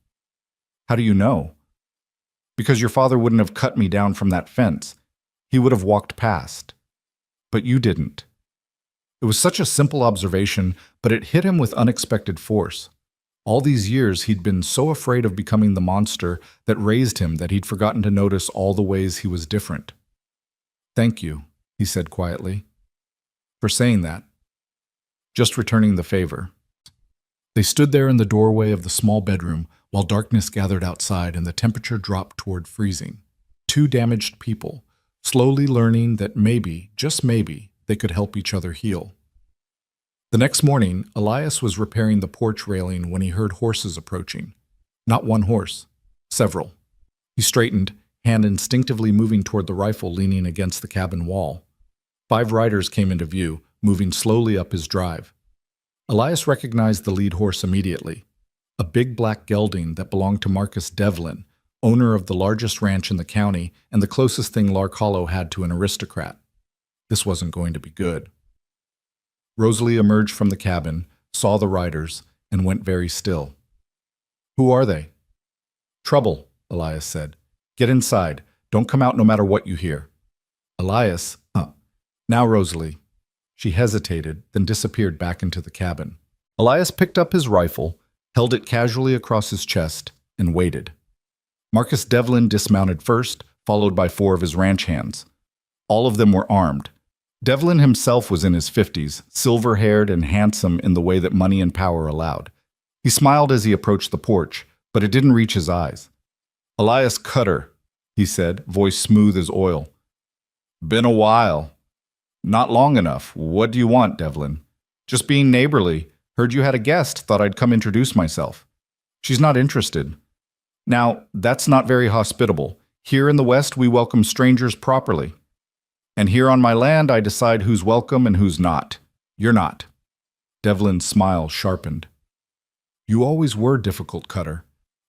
How do you know? Because your father wouldn't have cut me down from that fence. He would have walked past. But you didn't. It was such a simple observation, but it hit him with unexpected force. All these years he'd been so afraid of becoming the monster that raised him that he'd forgotten to notice all the ways he was different. Thank you, he said quietly, for saying that. Just returning the favor. They stood there in the doorway of the small bedroom while darkness gathered outside and the temperature dropped toward freezing. Two damaged people, slowly learning that maybe, just maybe, they could help each other heal. The next morning, Elias was repairing the porch railing when he heard horses approaching. Not one horse, several. He straightened, hand instinctively moving toward the rifle leaning against the cabin wall. 5 riders came into view, moving slowly up his drive. Elias recognized the lead horse immediately, a big black gelding that belonged to Marcus Devlin, owner of the largest ranch in the county and the closest thing Lark Hollow had to an aristocrat. This wasn't going to be good. Rosalie emerged from the cabin, saw the riders, and went very still. Who are they? Trouble, Elias said. Get inside. Don't come out no matter what you hear. Elias, Now, Rosalie. She hesitated, then disappeared back into the cabin. Elias picked up his rifle, held it casually across his chest, and waited. Marcus Devlin dismounted first, followed by 4 of his ranch hands. All of them were armed. Devlin himself was in his 50s, silver-haired and handsome in the way that money and power allowed. He smiled as he approached the porch, but it didn't reach his eyes. "Elias Cutter," he said, voice smooth as oil. "Been a while." "Not long enough. What do you want, Devlin?" "Just being neighborly. Heard you had a guest, thought I'd come introduce myself." "She's not interested." "Now, that's not very hospitable. Here in the West, we welcome strangers properly. And here on my land, I decide who's welcome and who's not. You're not." Devlin's smile sharpened. "You always were difficult, Cutter.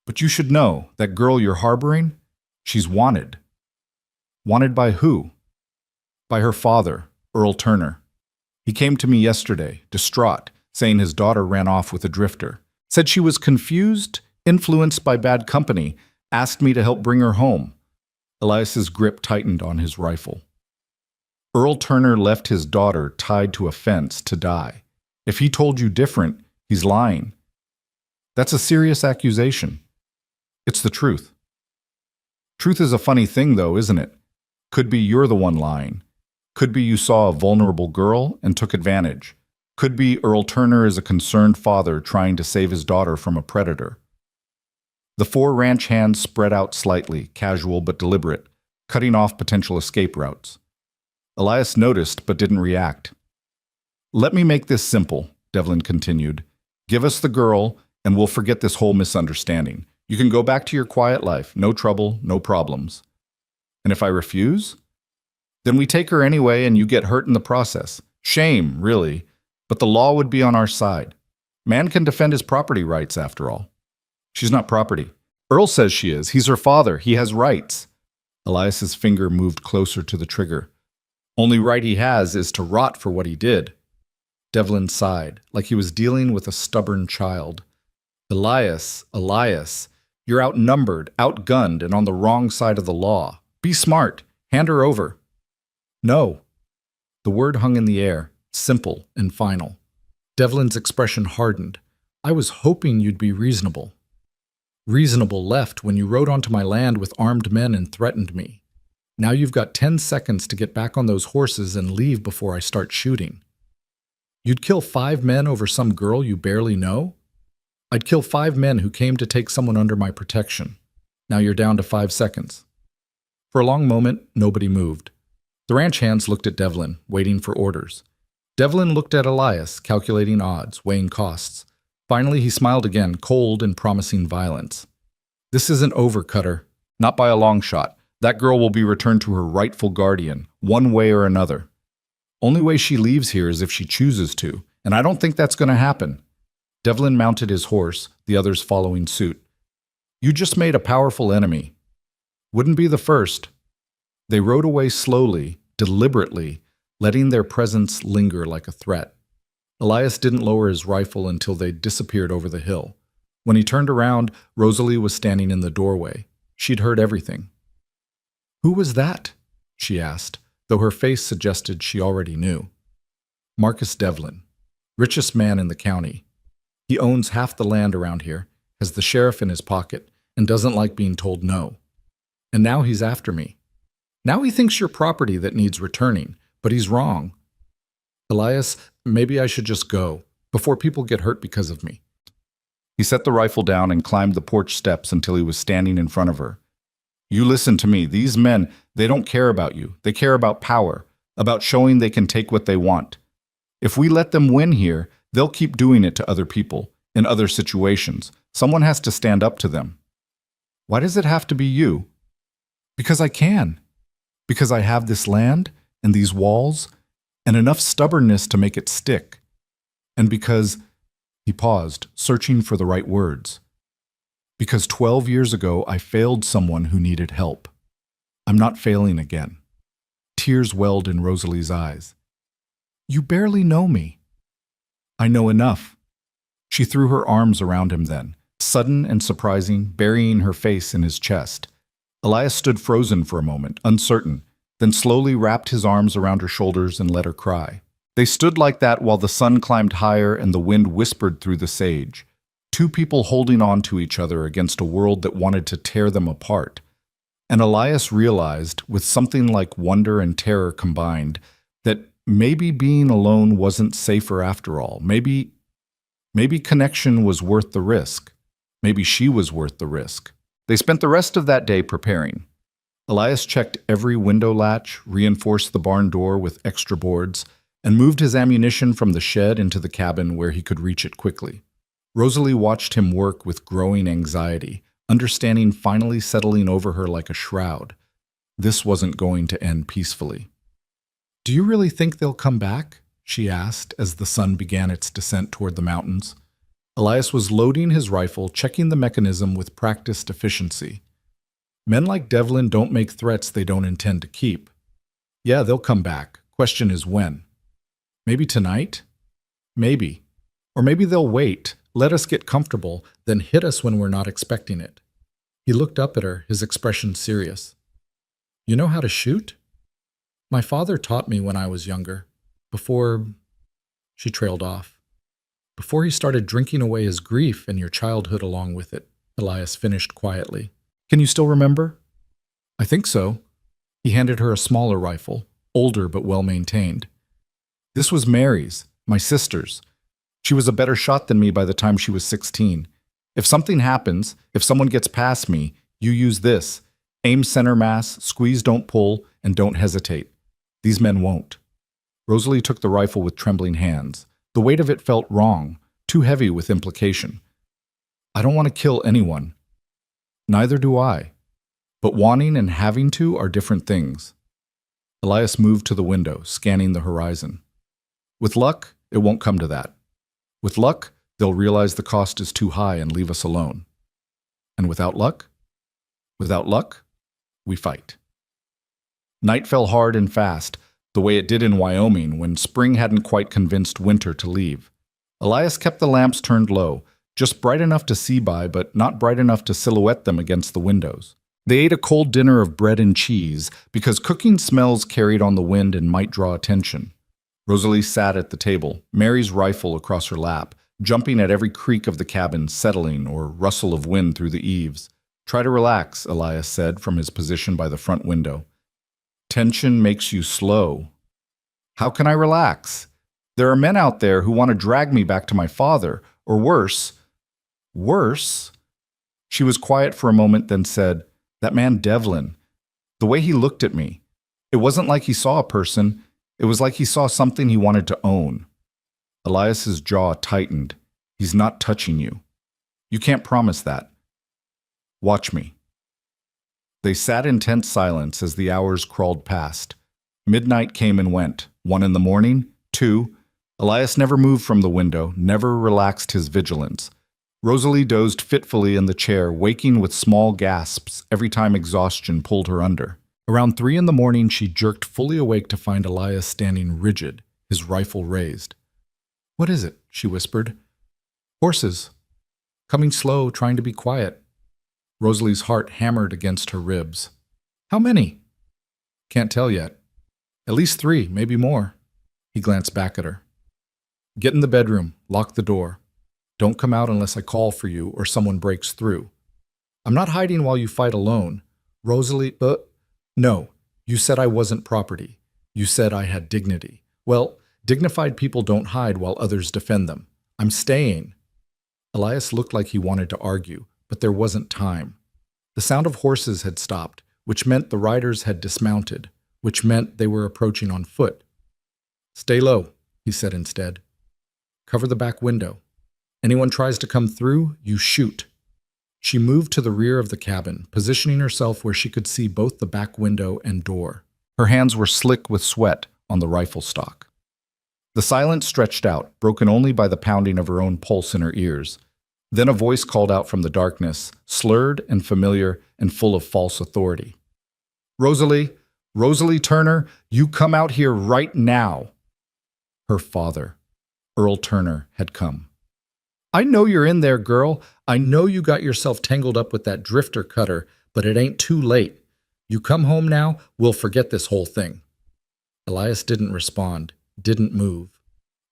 But you should know, that girl you're harboring, she's wanted." "Wanted by who?" "By her father, Earl Turner. He came to me yesterday, distraught, saying his daughter ran off with a drifter. Said she was confused, influenced by bad company, asked me to help bring her home." Elias's grip tightened on his rifle. "Earl Turner left his daughter tied to a fence to die. If he told you different, he's lying. That's a serious accusation." "It's the truth." "Truth is a funny thing, though, isn't it? Could be you're the one lying. Could be you saw a vulnerable girl and took advantage. Could be Earl Turner is a concerned father trying to save his daughter from a predator." The four ranch hands spread out slightly, casual but deliberate, cutting off potential escape routes. Elias noticed but didn't react. "Let me make this simple," Devlin continued. "Give us the girl, and we'll forget this whole misunderstanding. You can go back to your quiet life, no trouble, no problems." "And if I refuse?" "Then we take her anyway, and you get hurt in the process. Shame, really, but the law would be on our side. Man can defend his property rights, after all." "She's not property." "Earl says she is. He's her father. He has rights." Elias's finger moved closer to the trigger. "Only right he has is to rot for what he did." Devlin sighed, like he was dealing with a stubborn child. Elias, you're outnumbered, outgunned, and on the wrong side of the law. Be smart. Hand her over." "No." The word hung in the air, simple and final. Devlin's expression hardened. "I was hoping you'd be reasonable." "Reasonable left when you rode onto my land with armed men and threatened me. Now you've got 10 seconds to get back on those horses and leave before I start shooting." "You'd kill 5 men over some girl you barely know?" "I'd kill 5 men who came to take someone under my protection. Now you're down to 5 seconds. For a long moment, nobody moved. The ranch hands looked at Devlin, waiting for orders. Devlin looked at Elias, calculating odds, weighing costs. Finally, he smiled again, cold and promising violence. "This isn't over, Cutter. Not by a long shot. That girl will be returned to her rightful guardian, one way or another. Only way she leaves here is if she chooses to, and I don't think that's going to happen." Devlin mounted his horse, the others following suit. "You just made a powerful enemy. Wouldn't be the first." They rode away slowly, deliberately, letting their presence linger like a threat. Elias didn't lower his rifle until they disappeared over the hill. When he turned around, Rosalie was standing in the doorway. She'd heard everything. "Who was that?" she asked, though her face suggested she already knew. "Marcus Devlin, richest man in the county. He owns half the land around here, has the sheriff in his pocket, and doesn't like being told no. And now he's after me. Now he thinks you're property that needs returning, but he's wrong. Elias, maybe I should just go, before people get hurt because of me." He set the rifle down and climbed the porch steps until he was standing in front of her. "You listen to me. These men, they don't care about you. They care about power, about showing they can take what they want. If we let them win here, they'll keep doing it to other people, in other situations. Someone has to stand up to them." "Why does it have to be you?" "Because I can. Because I have this land and these walls and enough stubbornness to make it stick. And because," he paused, searching for the right words, "because 12 years ago I failed someone who needed help. I'm not failing again." Tears welled in Rosalie's eyes. "You barely know me." "I know enough." She threw her arms around him then, sudden and surprising, burying her face in his chest. Elias stood frozen for a moment, uncertain, then slowly wrapped his arms around her shoulders and let her cry. They stood like that while the sun climbed higher and the wind whispered through the sage. Two people holding on to each other against a world that wanted to tear them apart. And Elias realized, with something like wonder and terror combined, that maybe being alone wasn't safer after all. Maybe connection was worth the risk. Maybe she was worth the risk. They spent the rest of that day preparing. Elias checked every window latch, reinforced the barn door with extra boards, and moved his ammunition from the shed into the cabin where he could reach it quickly. Rosalie watched him work with growing anxiety, understanding finally settling over her like a shroud. This wasn't going to end peacefully. "Do you really think they'll come back?" she asked as the sun began its descent toward the mountains. Elias was loading his rifle, checking the mechanism with practiced efficiency. Men like Devlin don't make threats they don't intend to keep. "Yeah, they'll come back. Question is when. Maybe tonight? Maybe. Or maybe they'll wait, let us get comfortable, then hit us when we're not expecting it." He looked up at her, his expression serious. "You know how to shoot?" "My father taught me when I was younger. Before—" She trailed off. "Before he started drinking away his grief and your childhood along with it," Elias finished quietly. "Can you still remember?" "I think so." He handed her a smaller rifle, older but well-maintained. "This was Mary's, my sister's. She was a better shot than me by the time she was 16. If something happens, if someone gets past me, you use this. Aim center mass, squeeze, don't pull, and don't hesitate. These men won't." Rosalie took the rifle with trembling hands. The weight of it felt wrong, too heavy with implication. "I don't want to kill anyone." "Neither do I. But wanting and having to are different things." Elias moved to the window, scanning the horizon. "With luck, it won't come to that. With luck, they'll realize the cost is too high and leave us alone. And without luck? Without luck, we fight." Night fell hard and fast, the way it did in Wyoming when spring hadn't quite convinced winter to leave. Elias kept the lamps turned low, just bright enough to see by, but not bright enough to silhouette them against the windows. They ate a cold dinner of bread and cheese because cooking smells carried on the wind and might draw attention. Rosalie sat at the table, Mary's rifle across her lap, jumping at every creak of the cabin settling or rustle of wind through the eaves. "Try to relax," Elias said from his position by the front window. "Tension makes you slow." "How can I relax? There are men out there who want to drag me back to my father, or worse." "Worse?" She was quiet for a moment, then said, "That man Devlin. The way he looked at me. It wasn't like he saw a person. It was like he saw something he wanted to own." Elias's jaw tightened. "He's not touching you. You can't promise that. Watch me." They sat in tense silence as the hours crawled past. Midnight came and went. 1 in the morning, 2. Elias never moved from the window, never relaxed his vigilance. Rosalie dozed fitfully in the chair, waking with small gasps every time exhaustion pulled her under. Around 3 in the morning, she jerked fully awake to find Elias standing rigid, his rifle raised. "What is it?" she whispered. "Horses. Coming slow, trying to be quiet." Rosalie's heart hammered against her ribs. "How many?" "Can't tell yet. At least 3, maybe more." He glanced back at her. "Get in the bedroom. Lock the door. Don't come out unless I call for you or someone breaks through. I'm not hiding while you fight alone. Rosalie, no, you said I wasn't property. You said I had dignity. Well, dignified people don't hide while others defend them. I'm staying." Elias looked like he wanted to argue, but there wasn't time. The sound of horses had stopped, which meant the riders had dismounted, which meant they were approaching on foot. "Stay low," he said instead. "Cover the back window. Anyone tries to come through, you shoot." She moved to the rear of the cabin, positioning herself where she could see both the back window and door. Her hands were slick with sweat on the rifle stock. The silence stretched out, broken only by the pounding of her own pulse in her ears. Then a voice called out from the darkness, slurred and familiar and full of false authority. "Rosalie, Rosalie Turner, you come out here right now." Her father, Earl Turner, had come. "I know you're in there, girl. I know you got yourself tangled up with that drifter cutter, but it ain't too late. You come home now, we'll forget this whole thing." Elias didn't respond, didn't move.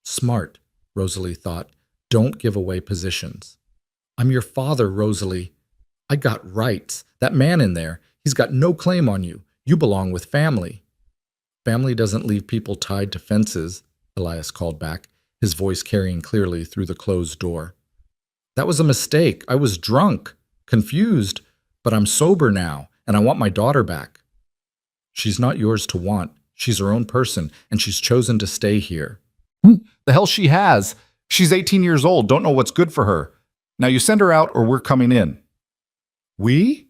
Smart, Rosalie thought. Don't give away positions. "I'm your father, Rosalie. I got rights. That man in there, he's got no claim on you. You belong with family." "Family doesn't leave people tied to fences," Elias called back, his voice carrying clearly through the closed door. That was a mistake. I was drunk, confused, but I'm sober now, and I want my daughter back. She's not yours to want. She's her own person, and she's chosen to stay here. The hell she has. She's 18 years old, don't know what's good for her. Now you send her out or we're coming in. We?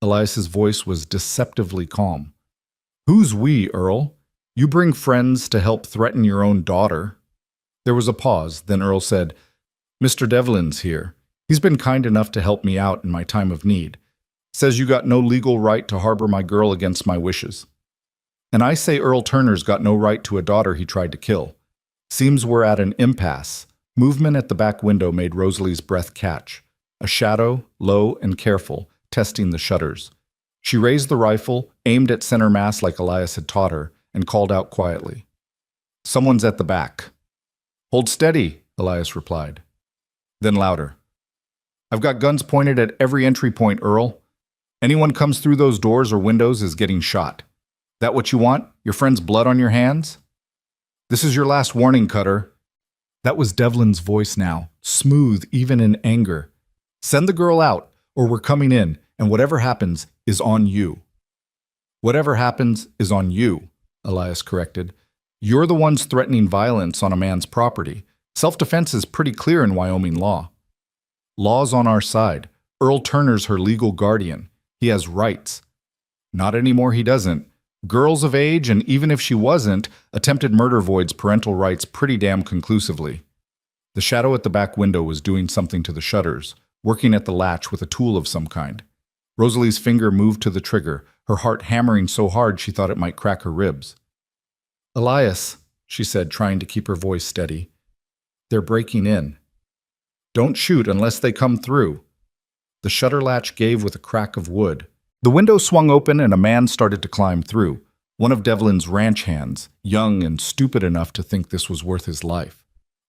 Elias's voice was deceptively calm. Who's we, Earl? You bring friends to help threaten your own daughter. There was a pause, then Earl said, Mr. Devlin's here. He's been kind enough to help me out in my time of need. Says you got no legal right to harbor my girl against my wishes. And I say Earl Turner's got no right to a daughter he tried to kill. Seems we're at an impasse. Movement at the back window made Rosalie's breath catch. A shadow, low and careful, testing the shutters. She raised the rifle, aimed at center mass like Elias had taught her, and called out quietly. Someone's at the back. Hold steady, Elias replied. Then louder. I've got guns pointed at every entry point, Earl. Anyone comes through those doors or windows is getting shot. That what you want? Your friend's blood on your hands? This is your last warning, Cutter. That was Devlin's voice now, smooth even in anger. Send the girl out, or we're coming in, and whatever happens is on you. Whatever happens is on you, Elias corrected. You're the ones threatening violence on a man's property. Self-defense is pretty clear in Wyoming law. Law's on our side. Earl Turner's her legal guardian. He has rights. Not anymore he doesn't. Girls of age, and even if she wasn't, attempted murder voids parental rights pretty damn conclusively. The shadow at the back window was doing something to the shutters, working at the latch with a tool of some kind. Rosalie's finger moved to the trigger, her heart hammering so hard she thought it might crack her ribs. Elias, she said, trying to keep her voice steady. They're breaking in. Don't shoot unless they come through. The shutter latch gave with a crack of wood. The window swung open and a man started to climb through, one of Devlin's ranch hands, young and stupid enough to think this was worth his life.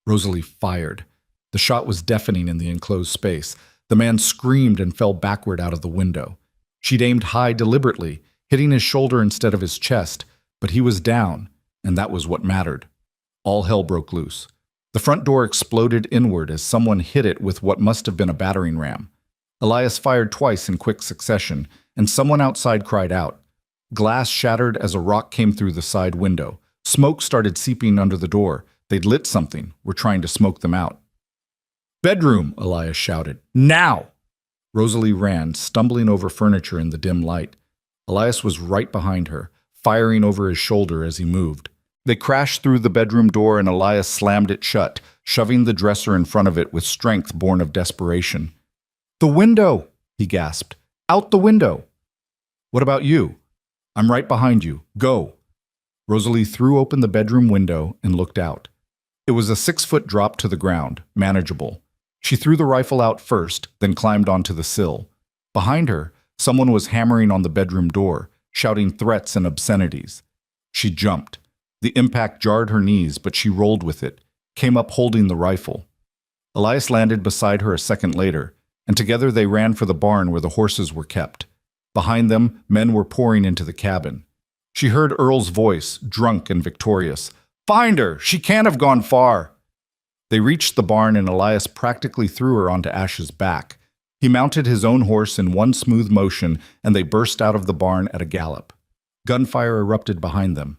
Rosalie fired. The shot was deafening in the enclosed space. The man screamed and fell backward out of the window. She'd aimed high deliberately, hitting his shoulder instead of his chest, but he was down, and that was what mattered. All hell broke loose. The front door exploded inward as someone hit it with what must have been a battering ram. Elias fired twice in quick succession, and someone outside cried out. Glass shattered as a rock came through the side window. Smoke started seeping under the door. They'd lit something, were trying to smoke them out. Bedroom, Elias shouted. Now! Rosalie ran, stumbling over furniture in the dim light. Elias was right behind her, firing over his shoulder as he moved. They crashed through the bedroom door and Elias slammed it shut, shoving the dresser in front of it with strength born of desperation. The window, he gasped. Out the window. What about you? I'm right behind you. Go. Rosalie threw open the bedroom window and looked out. It was a 6-foot drop to the ground, manageable. She threw the rifle out first, then climbed onto the sill. Behind her, someone was hammering on the bedroom door, shouting threats and obscenities. She jumped. The impact jarred her knees, but she rolled with it, came up holding the rifle. Elias landed beside her a second later, and together they ran for the barn where the horses were kept. Behind them, men were pouring into the cabin. She heard Earl's voice, drunk and victorious. Find her! She can't have gone far! They reached the barn and Elias practically threw her onto Ash's back. He mounted his own horse in one smooth motion, and they burst out of the barn at a gallop. Gunfire erupted behind them.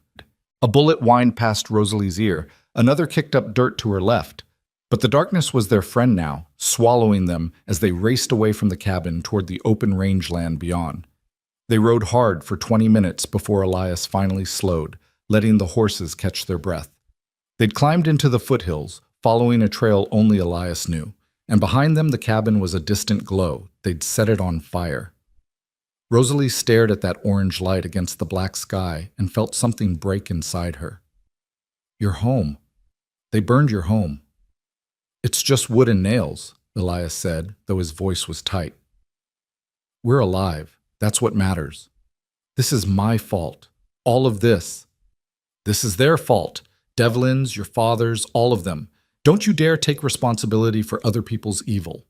A bullet whined past Rosalie's ear. Another kicked up dirt to her left. But the darkness was their friend now, swallowing them as they raced away from the cabin toward the open rangeland beyond. They rode hard for 20 minutes before Elias finally slowed, letting the horses catch their breath. They'd climbed into the foothills, following a trail only Elias knew, and behind them the cabin was a distant glow. They'd set it on fire. Rosalie stared at that orange light against the black sky and felt something break inside her. Your home. They burned your home. It's just wood and nails, Elias said, though his voice was tight. We're alive. That's what matters. This is my fault. All of this. This is their fault. Devlin's, your father's, all of them. Don't you dare take responsibility for other people's evil.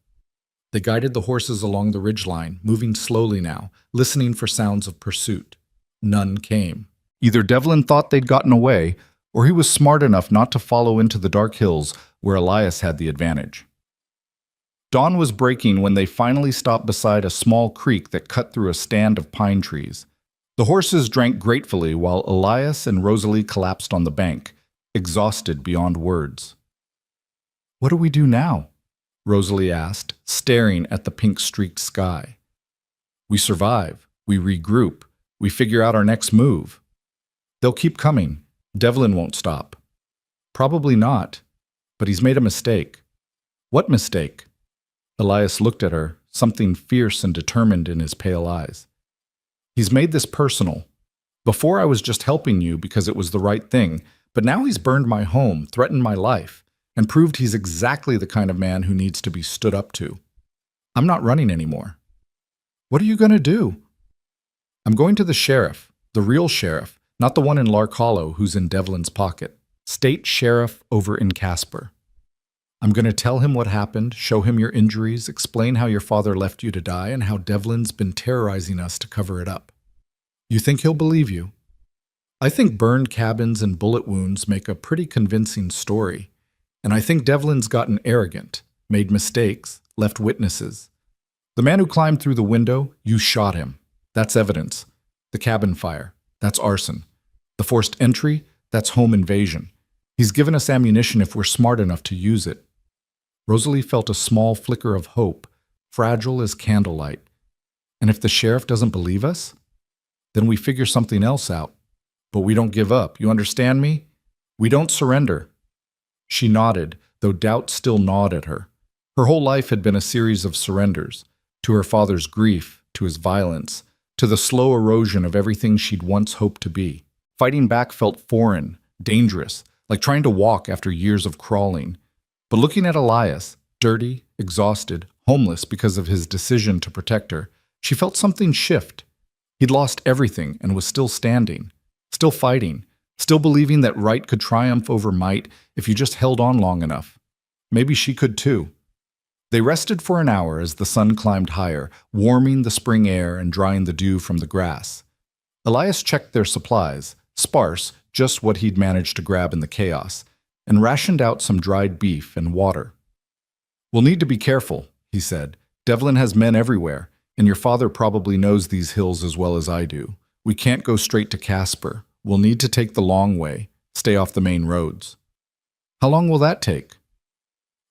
They guided the horses along the ridgeline, moving slowly now, listening for sounds of pursuit. None came. Either Devlin thought they'd gotten away, or he was smart enough not to follow into the dark hills where Elias had the advantage. Dawn was breaking when they finally stopped beside a small creek that cut through a stand of pine trees. The horses drank gratefully while Elias and Rosalie collapsed on the bank, exhausted beyond words. "What do we do now?" Rosalie asked, staring at the pink-streaked sky. "We survive. We regroup. We figure out our next move. They'll keep coming. Devlin won't stop." "Probably not. But he's made a mistake." "What mistake?" Elias looked at her, something fierce and determined in his pale eyes. "He's made this personal. Before I was just helping you because it was the right thing, but now he's burned my home, threatened my life, and proved he's exactly the kind of man who needs to be stood up to. I'm not running anymore." "What are you going to do?" "I'm going to the sheriff, the real sheriff, not the one in Lark Hollow who's in Devlin's pocket. State sheriff over in Casper. I'm going to tell him what happened, show him your injuries, explain how your father left you to die, and how Devlin's been terrorizing us to cover it up. You think he'll believe you?" "I think burned cabins and bullet wounds make a pretty convincing story. And I think Devlin's gotten arrogant, made mistakes, left witnesses. The man who climbed through the window, you shot him. That's evidence. The cabin fire, that's arson. The forced entry, that's home invasion. He's given us ammunition if we're smart enough to use it." Rosalie felt a small flicker of hope, fragile as candlelight. "And if the sheriff doesn't believe us? Then we figure something else out. But we don't give up, you understand me? We don't surrender." She nodded, though doubt still gnawed at her. Her whole life had been a series of surrenders, to her father's grief, to his violence, to the slow erosion of everything she'd once hoped to be. Fighting back felt foreign, dangerous, like trying to walk after years of crawling. But looking at Elias, dirty, exhausted, homeless because of his decision to protect her, she felt something shift. He'd lost everything and was still standing, still fighting, still believing that right could triumph over might if you just held on long enough. Maybe she could too. They rested for an hour as the sun climbed higher, warming the spring air and drying the dew from the grass. Elias checked their supplies, sparse, just what he'd managed to grab in the chaos, and rationed out some dried beef and water. "We'll need to be careful," he said. "Devlin has men everywhere, and your father probably knows these hills as well as I do. We can't go straight to Casper. We'll need to take the long way, stay off the main roads." "How long will that take?"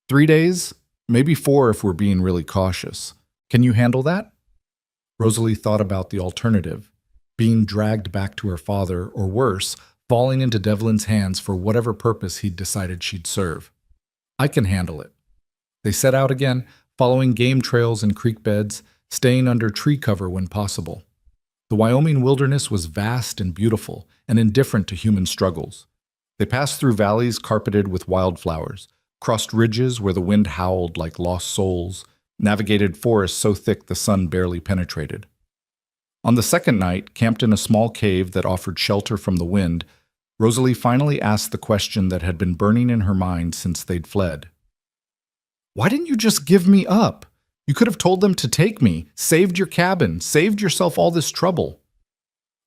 3 days, maybe 4 if we're being really cautious. Can you handle that?" Rosalie thought about the alternative, being dragged back to her father, or worse, falling into Devlin's hands for whatever purpose he'd decided she'd serve. "I can handle it." They set out again, following game trails and creek beds, staying under tree cover when possible. The Wyoming wilderness was vast and beautiful, and indifferent to human struggles. They passed through valleys carpeted with wildflowers, crossed ridges where the wind howled like lost souls, navigated forests so thick the sun barely penetrated. On the second night, camped in a small cave that offered shelter from the wind, Rosalie finally asked the question that had been burning in her mind since they'd fled. "Why didn't you just give me up? You could have told them to take me, saved your cabin, saved yourself all this trouble."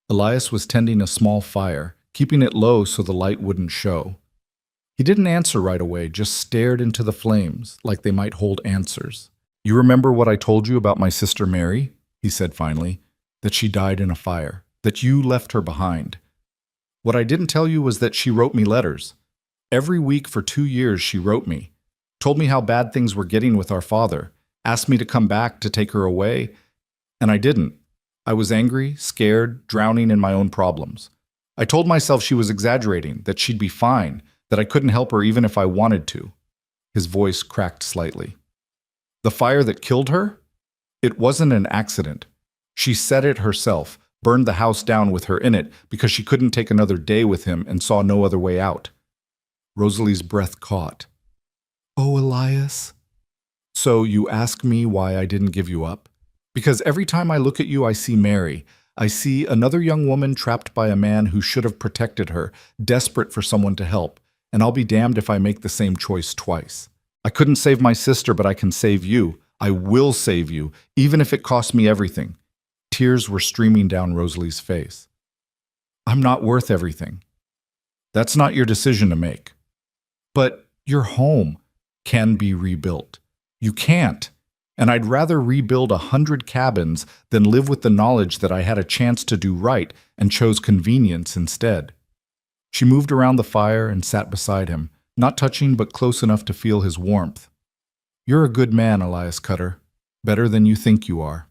Elias was tending a small fire, keeping it low so the light wouldn't show. He didn't answer right away, just stared into the flames, like they might hold answers. "You remember what I told you about my sister Mary?" he said finally. "That she died in a fire, that you left her behind. What I didn't tell you was that she wrote me letters. Every week for 2 years she wrote me, told me how bad things were getting with our father, asked me to come back to take her away, and I didn't. I was angry, scared, drowning in my own problems. I told myself she was exaggerating, that she'd be fine, that I couldn't help her even if I wanted to." His voice cracked slightly. "The fire that killed her? It wasn't an accident. She set it herself, burned the house down with her in it because she couldn't take another day with him and saw no other way out." Rosalie's breath caught. "Oh, Elias." "So you ask me why I didn't give you up? Because every time I look at you, I see Mary. I see another young woman trapped by a man who should have protected her, desperate for someone to help, and I'll be damned if I make the same choice twice. I couldn't save my sister, but I can save you. I will save you, even if it costs me everything." Tears were streaming down Rosalie's face. "I'm not worth everything." "That's not your decision to make." "But your home can be rebuilt. You can't. And I'd rather rebuild 100 cabins than live with the knowledge that I had a chance to do right and chose convenience instead. She moved around the fire and sat beside him, not touching but close enough to feel his warmth. You're a good man, Elias Cutter. Better than you think you are.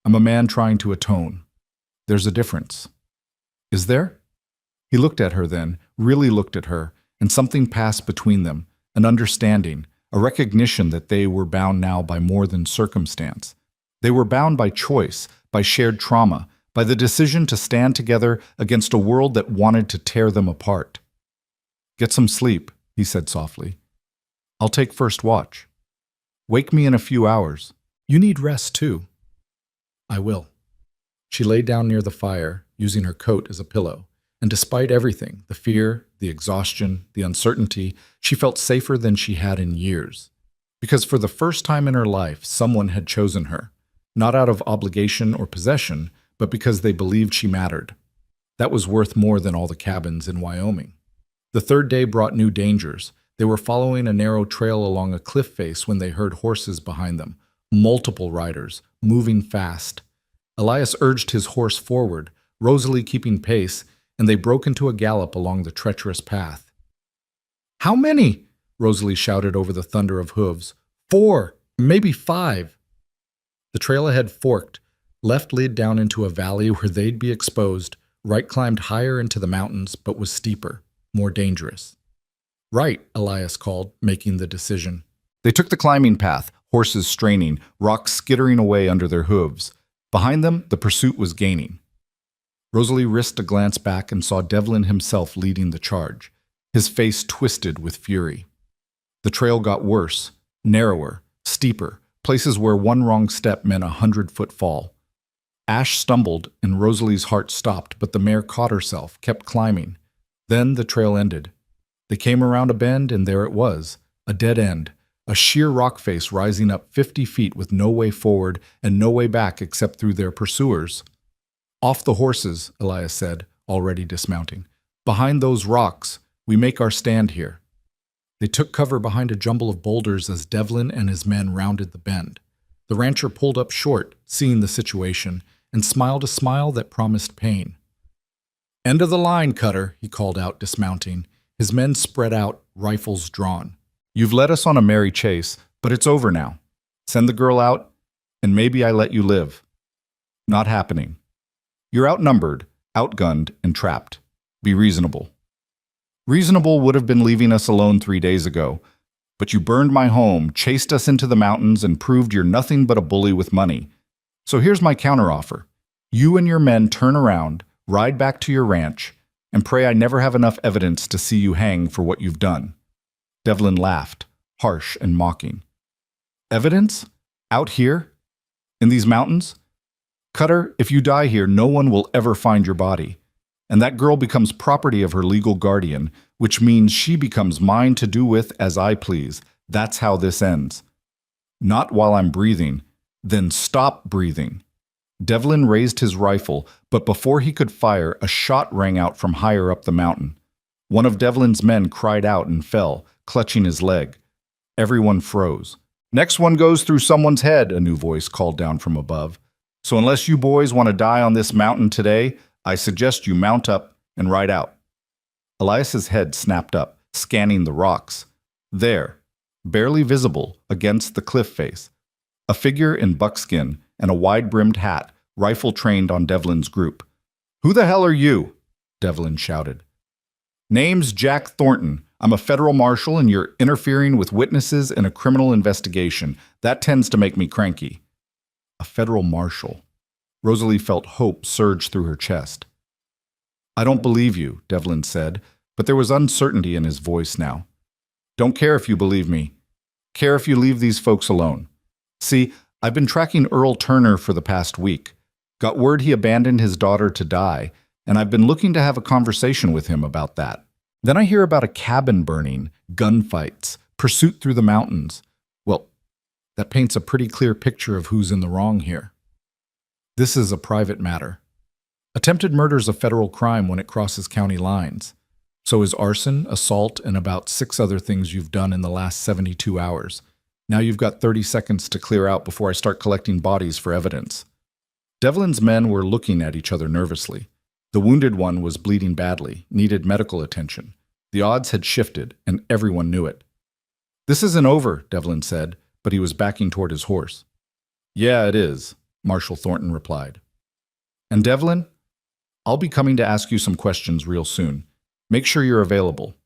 I'm a man trying to atone. There's a difference. Is there? He looked at her then, really looked at her, and something passed between them, an understanding, a recognition that they were bound now by more than circumstance. They were bound by choice, by shared trauma, by the decision to stand together against a world that wanted to tear them apart. Get some sleep, he said softly. I'll take first watch. Wake me in a few hours. You need rest too. I will. She lay down near the fire, using her coat as a pillow, and despite everything, the fear, the exhaustion, the uncertainty, she felt safer than she had in years. Because for the first time in her life, someone had chosen her, not out of obligation or possession, but because they believed she mattered. That was worth more than all the cabins in Wyoming. The third day brought new dangers. They were following a narrow trail along a cliff face when they heard horses behind them, multiple riders, moving fast. Elias urged his horse forward, Rosalie keeping pace, and they broke into a gallop along the treacherous path. How many? Rosalie shouted over the thunder of hooves. 4, maybe 5. The trail ahead forked. Left led down into a valley where they'd be exposed. Right climbed higher into the mountains, but was steeper, more dangerous. Right, Elias called, making the decision. They took the climbing path, horses straining, rocks skittering away under their hooves. Behind them, the pursuit was gaining. Rosalie risked a glance back and saw Devlin himself leading the charge, his face twisted with fury. The trail got worse, narrower, steeper, places where one wrong step meant a 100-foot fall. Ash stumbled and Rosalie's heart stopped, but the mare caught herself, kept climbing. Then the trail ended. They came around a bend and there it was, a dead end, a sheer rock face rising up 50 feet with no way forward and no way back except through their pursuers. Off the horses, Elias said, already dismounting. Behind those rocks, we make our stand here. They took cover behind a jumble of boulders as Devlin and his men rounded the bend. The rancher pulled up short, seeing the situation, and smiled a smile that promised pain. End of the line, Cutter, he called out, dismounting. His men spread out, rifles drawn. You've led us on a merry chase, but it's over now. Send the girl out, and maybe I let you live. Not happening. You're outnumbered, outgunned, and trapped. Be reasonable. Reasonable would have been leaving us alone 3 days ago, but you burned my home, chased us into the mountains, and proved you're nothing but a bully with money. So here's my counteroffer. You and your men turn around, ride back to your ranch, and pray I never have enough evidence to see you hang for what you've done. Devlin laughed, harsh and mocking. Evidence? Out here? In these mountains? Cutter, if you die here, no one will ever find your body. And that girl becomes property of her legal guardian, which means she becomes mine to do with as I please. That's how this ends. Not while I'm breathing. Then stop breathing. Devlin raised his rifle, but before he could fire, a shot rang out from higher up the mountain. One of Devlin's men cried out and fell, clutching his leg. Everyone froze. Next one goes through someone's head, a new voice called down from above. So unless you boys want to die on this mountain today, I suggest you mount up and ride out. Elias's head snapped up, scanning the rocks. There, barely visible against the cliff face, a figure in buckskin and a wide-brimmed hat, rifle trained on Devlin's group. Who the hell are you? Devlin shouted. Name's Jack Thornton. I'm a federal marshal and you're interfering with witnesses in a criminal investigation. That tends to make me cranky. A federal marshal. Rosalie felt hope surge through her chest. I don't believe you, Devlin said, but there was uncertainty in his voice now. Don't care if you believe me. Care if you leave these folks alone. See, I've been tracking Earl Turner for the past week. Got word he abandoned his daughter to die, and I've been looking to have a conversation with him about that. Then I hear about a cabin burning, gunfights, pursuit through the mountains. Well, that paints a pretty clear picture of who's in the wrong here. This is a private matter. Attempted murder is a federal crime when it crosses county lines. So is arson, assault, and about 6 other things you've done in the last 72 hours. Now you've got 30 seconds to clear out before I start collecting bodies for evidence." Devlin's men were looking at each other nervously. The wounded one was bleeding badly, needed medical attention. The odds had shifted, and everyone knew it. "This isn't over," Devlin said, but he was backing toward his horse. "Yeah, it is," Marshal Thornton replied. "And Devlin, I'll be coming to ask you some questions real soon. Make sure you're available."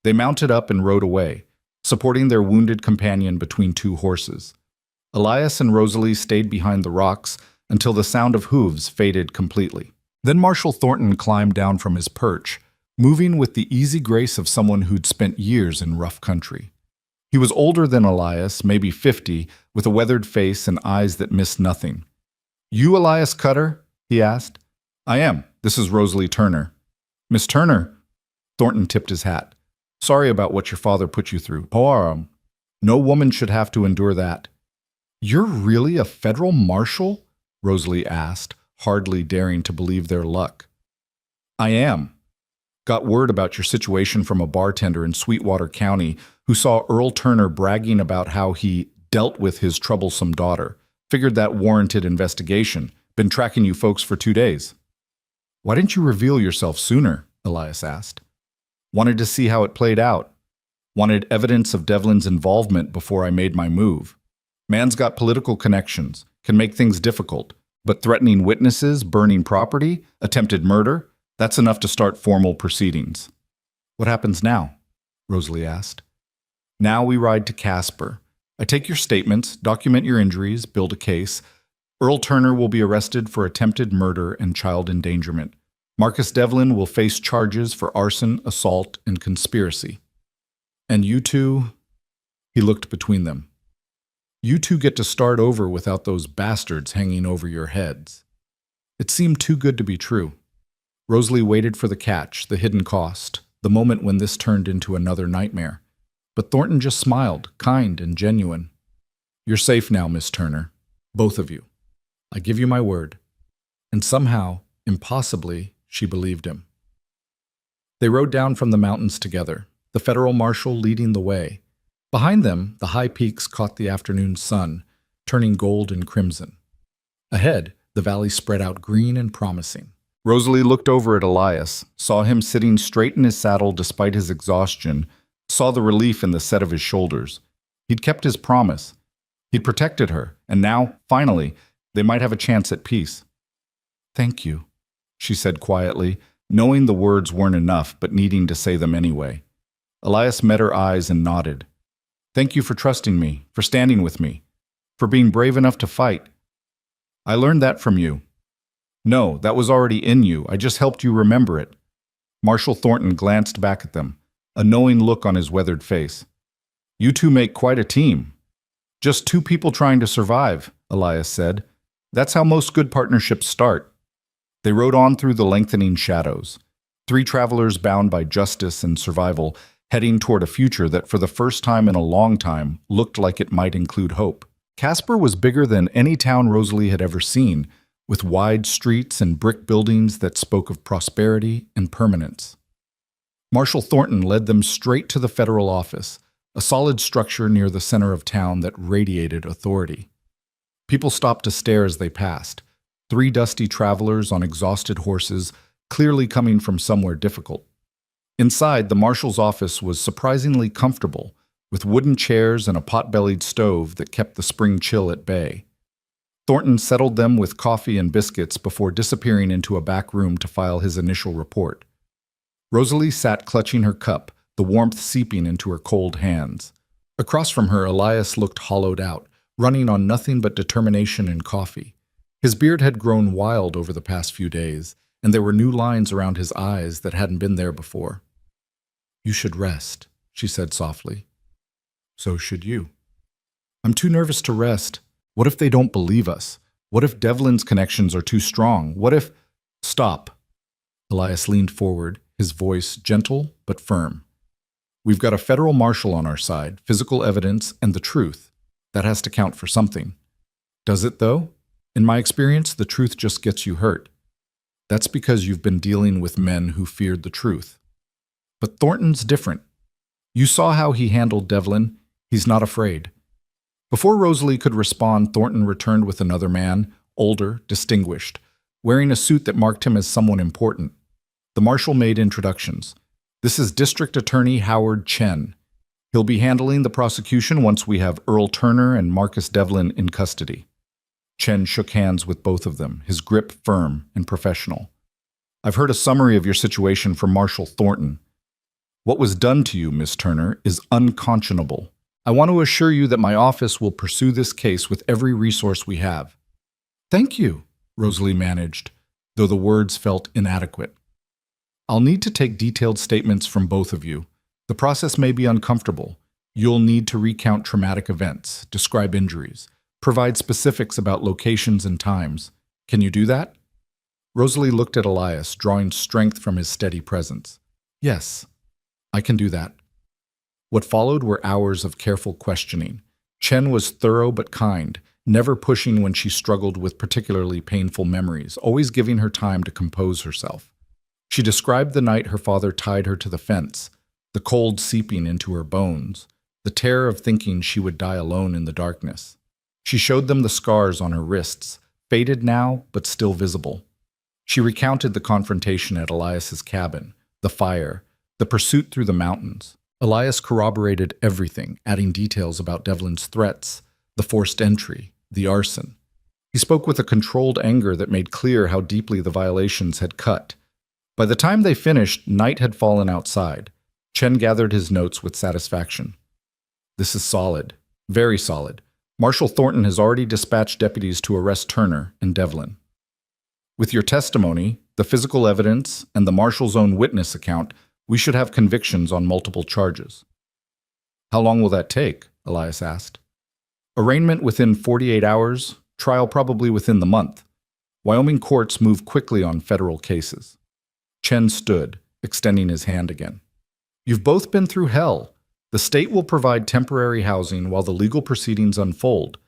They mounted up and rode away, supporting their wounded companion between two horses. Elias and Rosalie stayed behind the rocks until the sound of hooves faded completely. Then Marshal Thornton climbed down from his perch, moving with the easy grace of someone who'd spent years in rough country. He was older than Elias, maybe 50, with a weathered face and eyes that missed nothing. "You Elias Cutter?" he asked. "I am. This is Rosalie Turner." "Miss Turner?" Thornton tipped his hat. "Sorry about what your father put you through. Poarum. No woman should have to endure that." "You're really a federal marshal?" Rosalie asked, hardly daring to believe their luck. "I am. Got word about your situation from a bartender in Sweetwater County who saw Earl Turner bragging about how he dealt with his troublesome daughter. Figured that warranted investigation. Been tracking you folks for 2 days." "Why didn't you reveal yourself sooner?" Elias asked. "Wanted to see how it played out. Wanted evidence of Devlin's involvement before I made my move. Man's got political connections, can make things difficult, but threatening witnesses, burning property, attempted murder, that's enough to start formal proceedings." "What happens now?" Rosalie asked. "Now we ride to Casper. I take your statements, document your injuries, build a case. Earl Turner will be arrested for attempted murder and child endangerment. Marcus Devlin will face charges for arson, assault, and conspiracy. And you two," he looked between them, "you two get to start over without those bastards hanging over your heads." It seemed too good to be true. Rosalie waited for the catch, the hidden cost, the moment when this turned into another nightmare. But Thornton just smiled, kind and genuine. "You're safe now, Miss Turner. Both of you. I give you my word." And somehow, impossibly, she believed him. They rode down from the mountains together, the federal marshal leading the way. Behind them, the high peaks caught the afternoon sun, turning gold and crimson. Ahead, the valley spread out green and promising. Rosalie looked over at Elias, saw him sitting straight in his saddle despite his exhaustion, saw the relief in the set of his shoulders. He'd kept his promise. He'd protected her, and now, finally, they might have a chance at peace. "Thank you," she said quietly, knowing the words weren't enough but needing to say them anyway. Elias met her eyes and nodded. "Thank you for trusting me, for standing with me, for being brave enough to fight. I learned that from you." "No, that was already in you. I just helped you remember it." Marshal Thornton glanced back at them, a knowing look on his weathered face. "You two make quite a team." "Just two people trying to survive," Elias said. "That's how most good partnerships start." They rode on through the lengthening shadows, 3 travelers bound by justice and survival, heading toward a future that for the first time in a long time looked like it might include hope. Casper was bigger than any town Rosalie had ever seen, with wide streets and brick buildings that spoke of prosperity and permanence. Marshal Thornton led them straight to the federal office, a solid structure near the center of town that radiated authority. People stopped to stare as they passed, 3 dusty travelers on exhausted horses, clearly coming from somewhere difficult. Inside, the marshal's office was surprisingly comfortable, with wooden chairs and a pot-bellied stove that kept the spring chill at bay. Thornton settled them with coffee and biscuits before disappearing into a back room to file his initial report. Rosalie sat clutching her cup, the warmth seeping into her cold hands. Across from her, Elias looked hollowed out, running on nothing but determination and coffee. His beard had grown wild over the past few days, and there were new lines around his eyes that hadn't been there before. "You should rest," she said softly. "So should you." "I'm too nervous to rest. What if they don't believe us? What if Devlin's connections are too strong? What if—" "Stop." Elias leaned forward, his voice gentle but firm. "We've got a federal marshal on our side, physical evidence, and the truth. That has to count for something. Does it, though? In my experience, the truth just gets you hurt. That's because you've been dealing with men who feared the truth. But Thornton's different. You saw how he handled Devlin. He's not afraid. Before Rosalie could respond, Thornton returned with another man, older, distinguished, wearing a suit that marked him as someone important. The marshal made introductions. This is District Attorney Howard Chen. He'll be handling the prosecution once we have Earl Turner and Marcus Devlin in custody. Chen shook hands with both of them, his grip firm and professional. I've heard a summary of your situation from Marshal Thornton. What was done to you, Miss Turner, is unconscionable. I want to assure you that my office will pursue this case with every resource we have. Thank you, Rosalie managed, though the words felt inadequate. I'll need to take detailed statements from both of you. The process may be uncomfortable. You'll need to recount traumatic events, describe injuries, provide specifics about locations and times. Can you do that? Rosalie looked at Elias, drawing strength from his steady presence. Yes, I can do that. What followed were hours of careful questioning. Chen was thorough but kind, never pushing when she struggled with particularly painful memories, always giving her time to compose herself. She described the night her father tied her to the fence, the cold seeping into her bones, the terror of thinking she would die alone in the darkness. She showed them the scars on her wrists, faded now but still visible. She recounted the confrontation at Elias's cabin, the fire, the pursuit through the mountains. Elias corroborated everything, adding details about Devlin's threats, the forced entry, the arson. He spoke with a controlled anger that made clear how deeply the violations had cut. By the time they finished, night had fallen outside. Chen gathered his notes with satisfaction. This is solid, very solid. Marshal Thornton has already dispatched deputies to arrest Turner and Devlin. With your testimony, the physical evidence, and the marshal's own witness account, we should have convictions on multiple charges. How long will that take? Elias asked. Arraignment within 48 hours, trial probably within the month. Wyoming courts move quickly on federal cases. Chen stood, extending his hand again. You've both been through hell. The state will provide temporary housing while the legal proceedings unfold.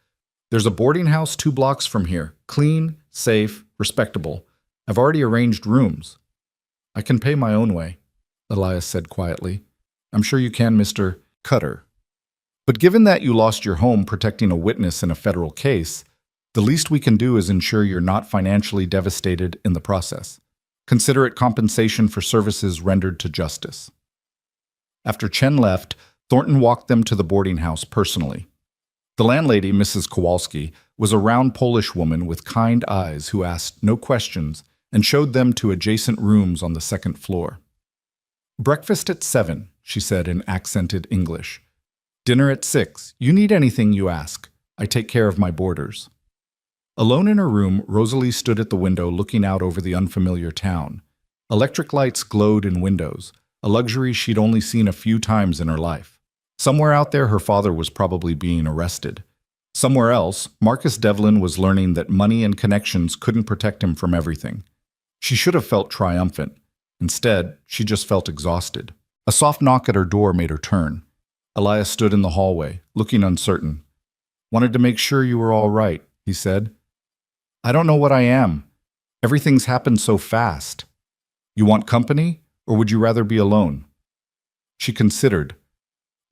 There's a boarding house 2 blocks from here, clean, safe, respectable. I've already arranged rooms. I can pay my own way, Elias said quietly. I'm sure you can, Mr. Cutter. But given that you lost your home protecting a witness in a federal case, the least we can do is ensure you're not financially devastated in the process. Consider it compensation for services rendered to justice. After Chen left, Thornton walked them to the boarding house personally. The landlady, Mrs. Kowalski, was a round Polish woman with kind eyes who asked no questions and showed them to adjacent rooms on the second floor. Breakfast at 7, she said in accented English. Dinner at 6. You need anything, you ask. I take care of my boarders. Alone in her room, Rosalie stood at the window looking out over the unfamiliar town. Electric lights glowed in windows, a luxury she'd only seen a few times in her life. Somewhere out there, her father was probably being arrested. Somewhere else, Marcus Devlin was learning that money and connections couldn't protect him from everything. She should have felt triumphant. Instead, she just felt exhausted. A soft knock at her door made her turn. Elias stood in the hallway, looking uncertain. Wanted to make sure you were all right, he said. I don't know what I am. Everything's happened so fast. You want company, or would you rather be alone? She considered.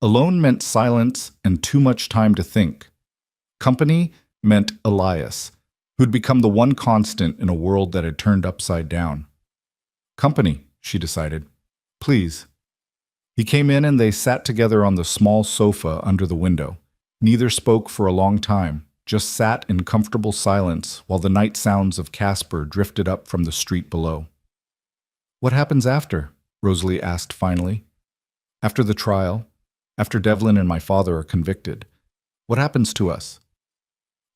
Alone meant silence and too much time to think. Company meant Elias, who'd become the one constant in a world that had turned upside down. Company, she decided. Please. He came in and they sat together on the small sofa under the window. Neither spoke for a long time, just sat in comfortable silence while the night sounds of Casper drifted up from the street below. What happens after? Rosalie asked finally. After the trial, after Devlin and my father are convicted, what happens to us?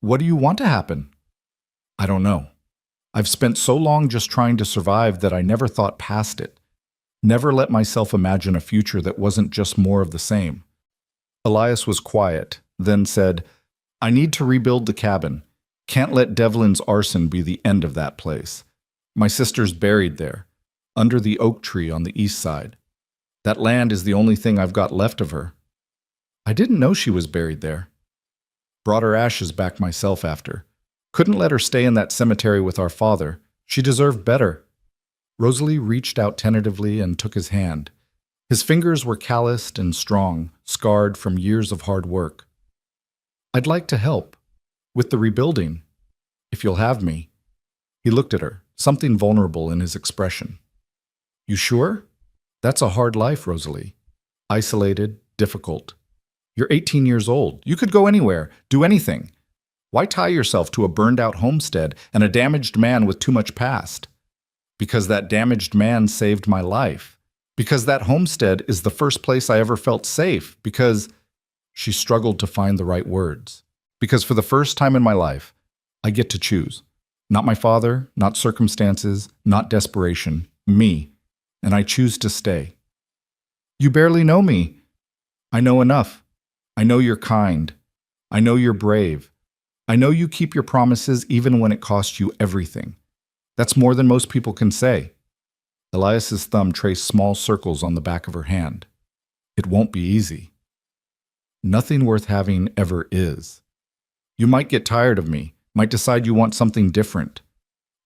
What do you want to happen? I don't know. I've spent so long just trying to survive that I never thought past it. Never let myself imagine a future that wasn't just more of the same. Elias was quiet, then said, I need to rebuild the cabin. Can't let Devlin's arson be the end of that place. My sister's buried there, under the oak tree on the east side. That land is the only thing I've got left of her. I didn't know she was buried there. Brought her ashes back myself after. Couldn't let her stay in that cemetery with our father. She deserved better. Rosalie reached out tentatively and took his hand. His fingers were calloused and strong, scarred from years of hard work. I'd like to help. With the rebuilding, if you'll have me. He looked at her, something vulnerable in his expression. You sure? That's a hard life, Rosalie. Isolated, difficult. You're 18 years old. You could go anywhere, do anything. Why tie yourself to a burned-out homestead and a damaged man with too much past? Because that damaged man saved my life. Because that homestead is the first place I ever felt safe. Because she struggled to find the right words. Because for the first time in my life, I get to choose. Not my father, not circumstances, not desperation. Me. And I choose to stay. You barely know me. I know enough. I know you're kind. I know you're brave. I know you keep your promises even when it costs you everything. That's more than most people can say. Elias's thumb traced small circles on the back of her hand. It won't be easy. Nothing worth having ever is. You might get tired of me, might decide you want something different.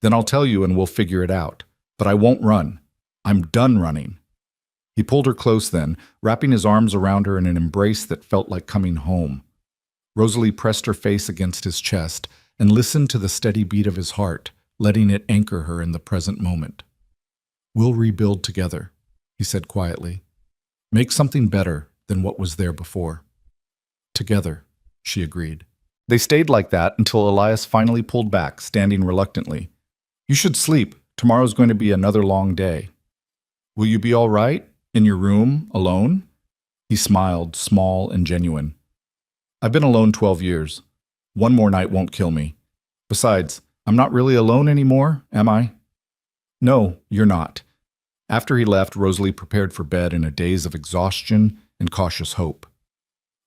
Then I'll tell you and we'll figure it out. But I won't run. I'm done running. He pulled her close then, wrapping his arms around her in an embrace that felt like coming home. Rosalie pressed her face against his chest and listened to the steady beat of his heart, letting it anchor her in the present moment. We'll rebuild together, he said quietly. Make something better than what was there before. Together, she agreed. They stayed like that until Elias finally pulled back, standing reluctantly. You should sleep. Tomorrow's going to be another long day. Will you be all right? In your room, alone? He smiled, small and genuine. I've been alone 12 years. One more night won't kill me. Besides, I'm not really alone anymore, am I? No, you're not. After he left, Rosalie prepared for bed in a daze of exhaustion and cautious hope.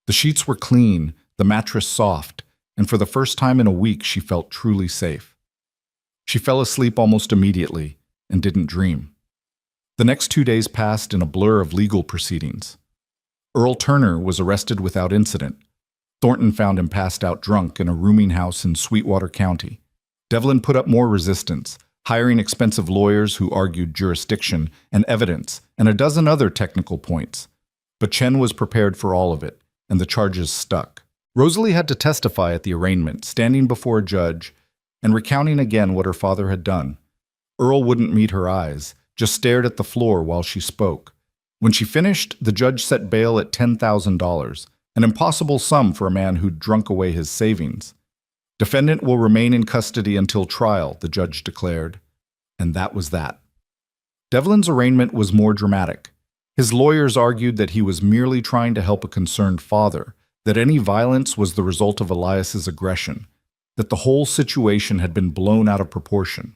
The sheets were clean, the mattress soft, and for the first time in a week she felt truly safe. She fell asleep almost immediately and didn't dream. The next 2 days passed in a blur of legal proceedings. Earl Turner was arrested without incident. Thornton found him passed out drunk in a rooming house in Sweetwater County. Devlin put up more resistance, hiring expensive lawyers who argued jurisdiction and evidence and a dozen other technical points. But Chen was prepared for all of it, and the charges stuck. Rosalie had to testify at the arraignment, standing before a judge and recounting again what her father had done. Earl wouldn't meet her eyes, just stared at the floor while she spoke. When she finished, the judge set bail at $10,000, an impossible sum for a man who'd drunk away his savings. Defendant will remain in custody until trial, the judge declared. And that was that. Devlin's arraignment was more dramatic. His lawyers argued that he was merely trying to help a concerned father, that any violence was the result of Elias's aggression, that the whole situation had been blown out of proportion.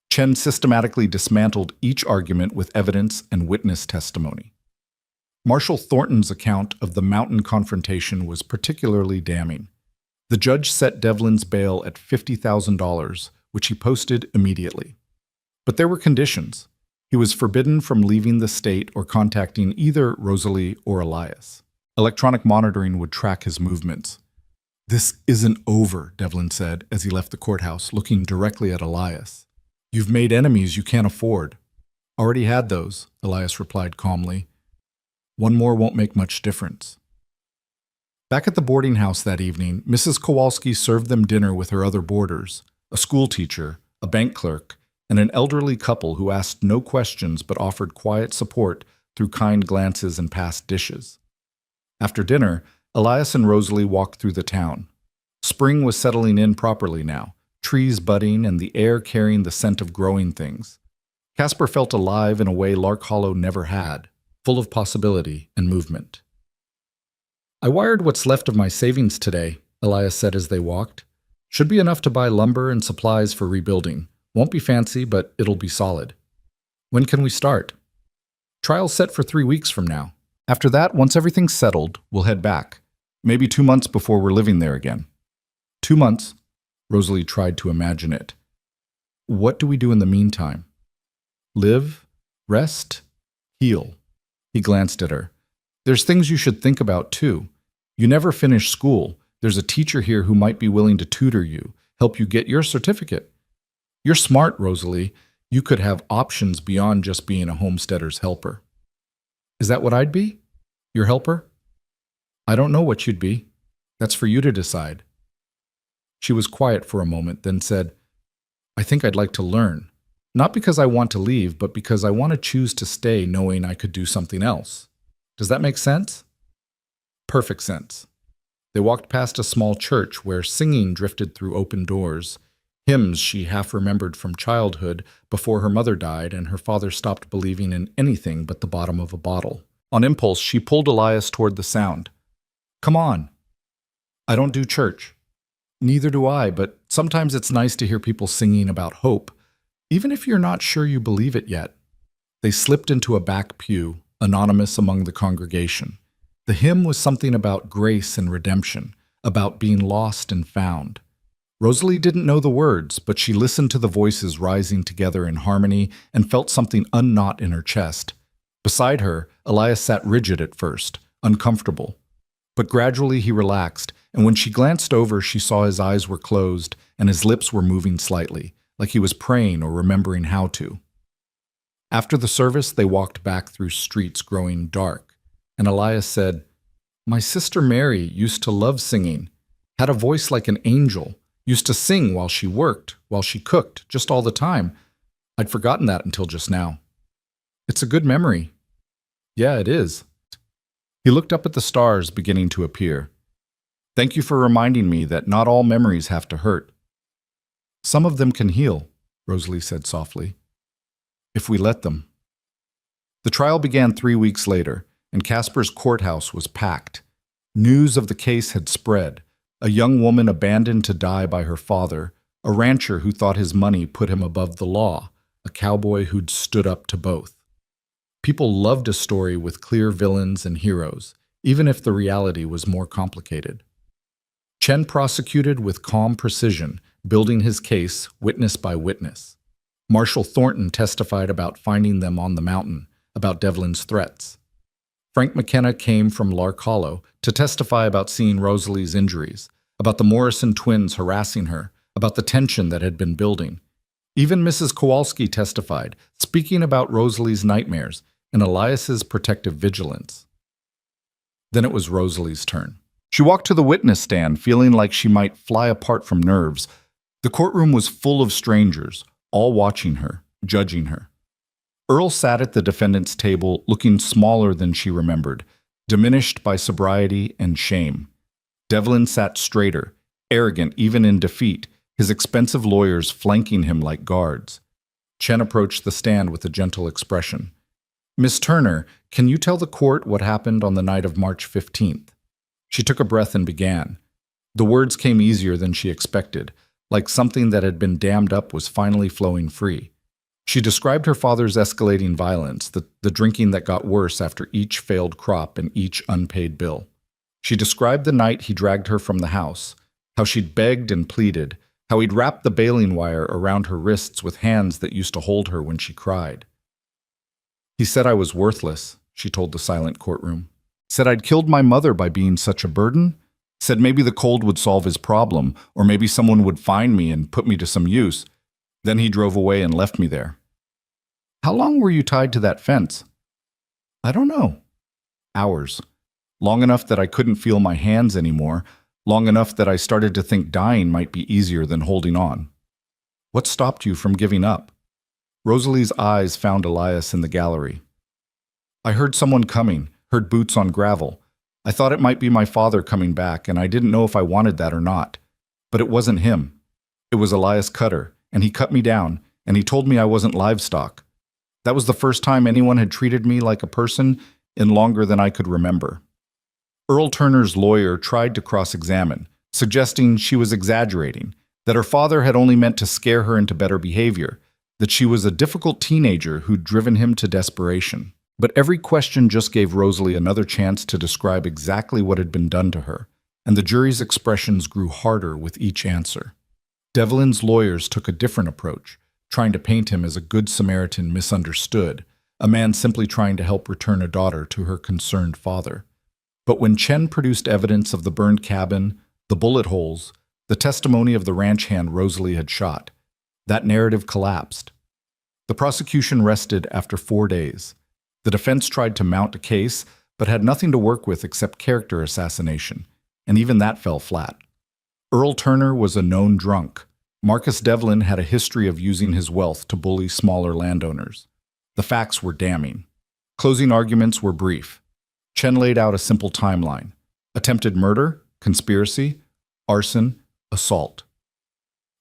Chen systematically dismantled each argument with evidence and witness testimony. Marshal Thornton's account of the mountain confrontation was particularly damning. The judge set Devlin's bail at $50,000, which he posted immediately. But there were conditions. He was forbidden from leaving the state or contacting either Rosalie or Elias. Electronic monitoring would track his movements. This isn't over, Devlin said as he left the courthouse, looking directly at Elias. You've made enemies you can't afford. Already had those, Elias replied calmly. One more won't make much difference. Back at the boarding house that evening, Mrs. Kowalski served them dinner with her other boarders, a school teacher, a bank clerk, and an elderly couple who asked no questions but offered quiet support through kind glances and passed dishes. After dinner, Elias and Rosalie walked through the town. Spring was settling in properly now, trees budding and the air carrying the scent of growing things. Casper felt alive in a way Lark Hollow never had, full of possibility and movement. I wired what's left of my savings today, Elias said as they walked. Should be enough to buy lumber and supplies for rebuilding. Won't be fancy, but it'll be solid. When can we start? Trial's set for 3 weeks from now. After that, once everything's settled, we'll head back. Maybe 2 months before we're living there again. 2 months? Rosalie tried to imagine it. What do we do in the meantime? Live? Rest? Heal? He glanced at her. There's things you should think about, too. You never finish school. There's a teacher here who might be willing to tutor you, help you get your certificate. You're smart, Rosalie. You could have options beyond just being a homesteader's helper. Is that what I'd be? Your helper? I don't know what you'd be. That's for you to decide. She was quiet for a moment, then said, I think I'd like to learn. Not because I want to leave, but because I want to choose to stay knowing I could do something else. Does that make sense? Perfect sense. They walked past a small church where singing drifted through open doors, hymns she half remembered from childhood before her mother died and her father stopped believing in anything but the bottom of a bottle. On impulse, she pulled Elias toward the sound. Come on. I don't do church. Neither do I, but sometimes it's nice to hear people singing about hope, even if you're not sure you believe it yet. They slipped into a back pew, anonymous among the congregation. The hymn was something about grace and redemption, about being lost and found. Rosalie didn't know the words, but she listened to the voices rising together in harmony and felt something unknot in her chest. Beside her, Elias sat rigid at first, uncomfortable. But gradually he relaxed, and when she glanced over, she saw his eyes were closed and his lips were moving slightly, like he was praying or remembering how to. After the service, they walked back through streets growing dark, and Elias said, My sister Mary used to love singing, had a voice like an angel, used to sing while she worked, while she cooked, just all the time. I'd forgotten that until just now. It's a good memory. Yeah, it is. He looked up at the stars beginning to appear. Thank you for reminding me that not all memories have to hurt. Some of them can heal, Rosalie said softly. If we let them. The trial began 3 weeks later, and Casper's courthouse was packed. News of the case had spread. A young woman abandoned to die by her father, a rancher who thought his money put him above the law, a cowboy who'd stood up to both. People loved a story with clear villains and heroes, even if the reality was more complicated. Chen prosecuted with calm precision, building his case witness by witness. Marshal Thornton testified about finding them on the mountain, about Devlin's threats. Frank McKenna came from Lark Hollow to testify about seeing Rosalie's injuries, about the Morrison twins harassing her, about the tension that had been building. Even Mrs. Kowalski testified, speaking about Rosalie's nightmares and Elias's protective vigilance. Then it was Rosalie's turn. She walked to the witness stand, feeling like she might fly apart from nerves. The courtroom was full of strangers, all watching her, judging her. Earl sat at the defendant's table, looking smaller than she remembered, diminished by sobriety and shame. Devlin sat straighter, arrogant even in defeat, his expensive lawyers flanking him like guards. Chen approached the stand with a gentle expression. Miss Turner, can you tell the court what happened on the night of March 15th? She took a breath and began. The words came easier than she expected, like something that had been dammed up was finally flowing free. She described her father's escalating violence, the drinking that got worse after each failed crop and each unpaid bill. She described the night he dragged her from the house, how she'd begged and pleaded, how he'd wrapped the baling wire around her wrists with hands that used to hold her when she cried. He said I was worthless, she told the silent courtroom. Said I'd killed my mother by being such a burden. Said maybe the cold would solve his problem, or maybe someone would find me and put me to some use. Then he drove away and left me there. How long were you tied to that fence? I don't know. Hours. Long enough that I couldn't feel my hands anymore, long enough that I started to think dying might be easier than holding on. What stopped you from giving up? Rosalie's eyes found Elias in the gallery. I heard someone coming, heard boots on gravel. I thought it might be my father coming back, and I didn't know if I wanted that or not. But it wasn't him. It was Elias Cutter, and he cut me down, and he told me I wasn't livestock. That was the first time anyone had treated me like a person in longer than I could remember. Earl Turner's lawyer tried to cross-examine, suggesting she was exaggerating, that her father had only meant to scare her into better behavior, that she was a difficult teenager who'd driven him to desperation. But every question just gave Rosalie another chance to describe exactly what had been done to her, and the jury's expressions grew harder with each answer. Devlin's lawyers took a different approach, trying to paint him as a good Samaritan misunderstood, a man simply trying to help return a daughter to her concerned father. But when Chen produced evidence of the burned cabin, the bullet holes, the testimony of the ranch hand Rosalie had shot, that narrative collapsed. The prosecution rested after 4 days. The defense tried to mount a case, but had nothing to work with except character assassination, and even that fell flat. Earl Turner was a known drunk. Marcus Devlin had a history of using his wealth to bully smaller landowners. The facts were damning. Closing arguments were brief. Chen laid out a simple timeline: attempted murder, conspiracy, arson, assault.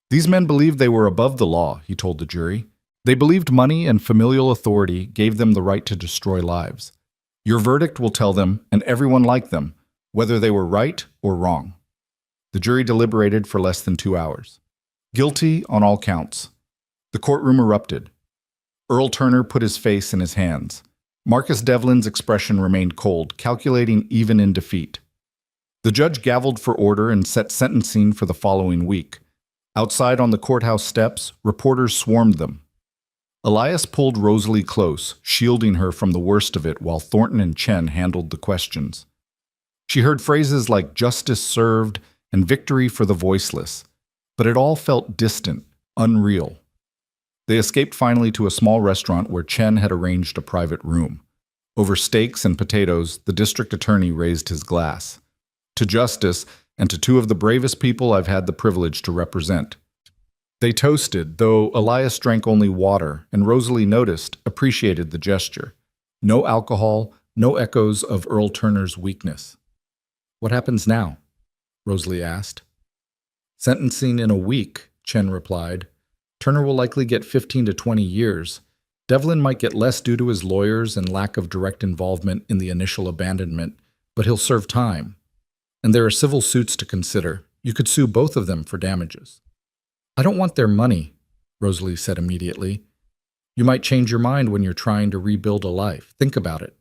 These men believed they were above the law, he told the jury. They believed money and familial authority gave them the right to destroy lives. Your verdict will tell them, and everyone like them, whether they were right or wrong. The jury deliberated for less than 2 hours. Guilty on all counts. The courtroom erupted. Earl Turner put his face in his hands. Marcus Devlin's expression remained cold, calculating even in defeat. The judge gavelled for order and set sentencing for the following week. Outside on the courthouse steps, reporters swarmed them. Elias pulled Rosalie close, shielding her from the worst of it while Thornton and Chen handled the questions. She heard phrases like justice served and victory for the voiceless, but it all felt distant, unreal. They escaped finally to a small restaurant where Chen had arranged a private room. Over steaks and potatoes, the district attorney raised his glass. To justice, and to two of the bravest people I've had the privilege to represent. They toasted, though Elias drank only water, and Rosalie noticed, appreciated the gesture. No alcohol, no echoes of Earl Turner's weakness. "What happens now?" Rosalie asked. "Sentencing in a week," Chen replied. "Turner will likely get 15 to 20 years. Devlin might get less due to his lawyers and lack of direct involvement in the initial abandonment, but he'll serve time. And there are civil suits to consider. You could sue both of them for damages." "I don't want their money," Rosalie said immediately. "You might change your mind when you're trying to rebuild a life. Think about it."